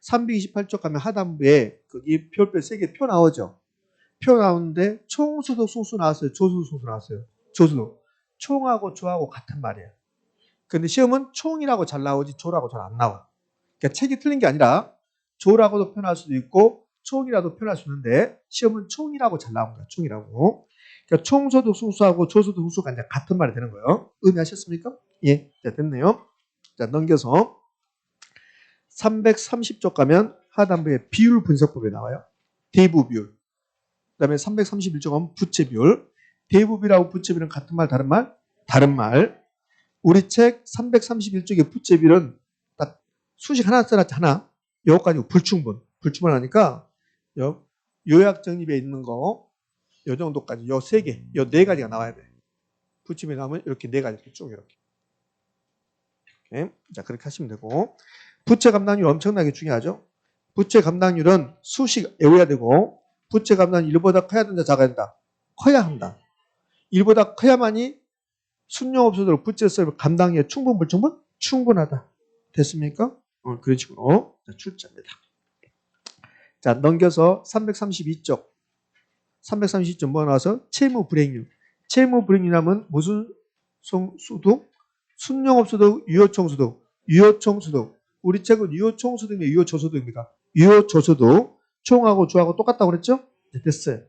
328쪽 가면 하단부에 거기 별표 3개 표 나오죠. 표 나오는데 총소득 승수 나왔어요. 조소득 승수 나왔어요. 조소득. 총하고 조하고 같은 말이에요. 근데 시험은 총이라고 잘 나오지 조라고 잘 안 나와. 그러니까 책이 틀린 게 아니라 조라고도 표현할 수도 있고 총이라도 표현할 수 있는데 시험은 총이라고 잘 나온 거야. 총이라고. 그러니까 총소득 승수하고 조소득 승수가 이제 같은 말이 되는 거예요. 의미하셨습니까? 예. 자, 됐네요. 자, 넘겨서 330쪽 가면 하단부에 비율 분석법이 나와요. 대부 비율. 그 다음에 331쪽 가면 부채 비율. 대부 비율하고 부채 비율은 같은 말, 다른 말? 다른 말. 우리 책 331쪽의 부채 비율은 딱 수식 하나 써놨지 하나. 요거까지 불충분하니까 요약 정립에 있는 거 요 정도까지 요 3개, 요 4가지가 나와야 돼. 부채 비율 나오면 이렇게 4가지 쭉 이렇게. 자, 그렇게 하시면 되고 부채 감당률 엄청나게 중요하죠. 부채 감당률은 수식 외워야 되고 부채 감당률 1보다 커야 된다, 작아야 된다? 커야 한다. 1보다 커야만이 순영업소득 부채세 감당에 충분, 불충분? 충분하다. 됐습니까? 그런 식으로 출제합니다. 자, 넘겨서 332쪽. 332쪽 뭐 나와서? 채무 불이익률. 채무 불이익률하면 무슨 소득? 순영업소득, 유효총소득. 유효총소득. 우리 책은 유효총소득입니까? 유효조소득입니까? 유효조소득. 총하고 주하고 똑같다고 그랬죠? 네, 됐어요.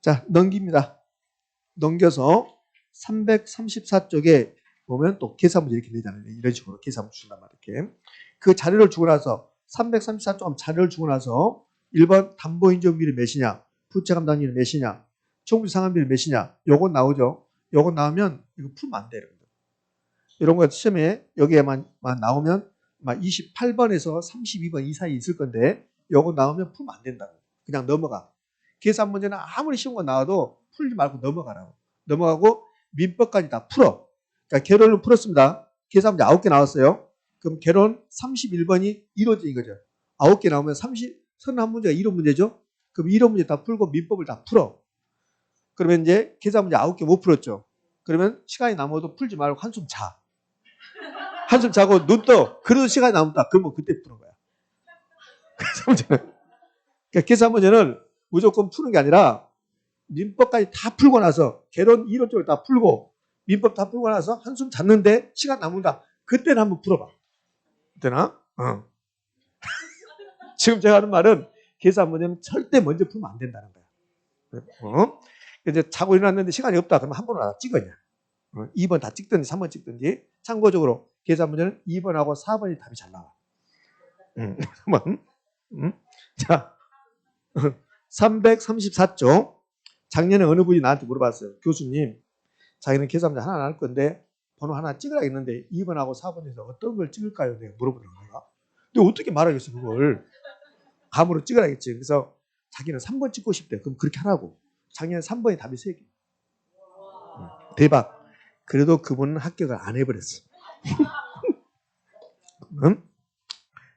자, 넘깁니다. 넘겨서 334쪽에 보면 또 계산문제 이렇게 내잖아요. 이런 식으로 계산문 준단 말이에요. 이렇게. 그 자료를 주고 나서 334쪽 자료를 주고 나서 1번 담보인정비율이 몇이냐, 부채감당률이 몇이냐, 총부상환비율이 몇이냐, 요거 나오죠. 요거 나오면 이거 풀면 안 돼요. 이런 거 시험에 여기에만 나오면 28번에서 32번 이 사이에 있을 건데 요거 나오면 풀면 안 된다고. 그냥 넘어가. 계산 문제는 아무리 쉬운 거 나와도 풀지 말고 넘어가라고. 넘어가고 민법까지 다 풀어. 그러니까 개론을 풀었습니다. 계산 문제 9개 나왔어요. 그럼 개론 31번이 이론적인 거죠. 9개 나오면 31문제가 이론 문제죠. 그럼 이론 문제 다 풀고 민법을 다 풀어. 그러면 이제 계산 문제 9개 못 풀었죠. 그러면 시간이 남아도 풀지 말고 한숨 자. 한숨 자고 눈 떠. 그래도 시간이 남았다. 그러면 그때 푸는 거야. 계산 문제는. 그러니까 계산 문제는 무조건 푸는 게 아니라 민법까지 다 풀고 나서 개론 이론 쪽을 다 풀고 민법 다 풀고 나서 한숨 잤는데 시간 남는다. 그때는 한번 풀어봐. 되나? 지금 제가 하는 말은 계산 문제는 절대 먼저 풀면 안 된다는 거야. 이제 자고 일어났는데 시간이 없다. 그러면 한 번으로 다 찍어냐. 2번 다 찍든지 3번 찍든지. 참고적으로 계산 문제는 2번하고 4번이 답이 잘 나와. 한번. 자, 334쪽. 작년에 어느 분이 나한테 물어봤어요. 교수님, 자기는 계산 문제 하나 할 건데 번호 하나 찍으라겠는데 2번하고 4번에서 어떤 걸 찍을까요? 내가 물어보더라고요. 내가. 근데 어떻게 말하겠어 그걸. 감으로 찍으라겠지. 그래서 자기는 3번 찍고 싶대. 그럼 그렇게 하라고. 작년에 3번이 답이 3개. 대박. 그래도 그분은 합격을 안 해버렸어.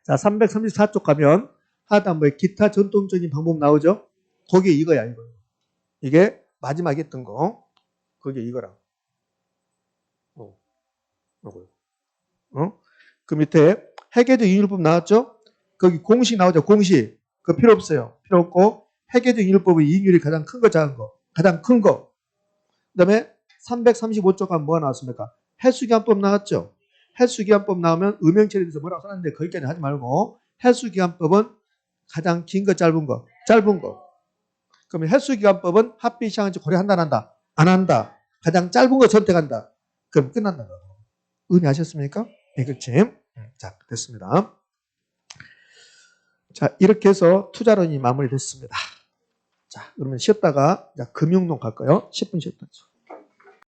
자, 334쪽 가면 하단부에 기타 전통적인 방법 나오죠? 거기에 이거야, 이거. 이게 마지막에 했던 거. 그게 이거라. 그 밑에 회계적 잉율법 나왔죠? 거기 공식 나오죠? 공식. 그거 필요 없어요. 필요 없고 회계적 잉율법의 이익률이 가장 큰 거, 작은 거. 가장 큰 거. 그 다음에 335쪽 가면 뭐가 나왔습니까? 해수기한법 나왔죠? 해수기한법 나오면 음영처리에 대해서 뭐라고 써놨는데 거기까지 하지 말고 해수기한법은 가장 긴 거, 짧은 거. 짧은 거. 그러면 해수기한법은 합의 시행한지 고려한다, 안 한다? 안 한다. 가장 짧은 거 선택한다. 그럼 끝난다. 의미하셨습니까? 네, 그렇지. 자, 됐습니다. 자, 이렇게 해서 투자론이 마무리됐습니다. 자, 그러면 쉬었다가 금융론 갈까요? 10분 쉬었다.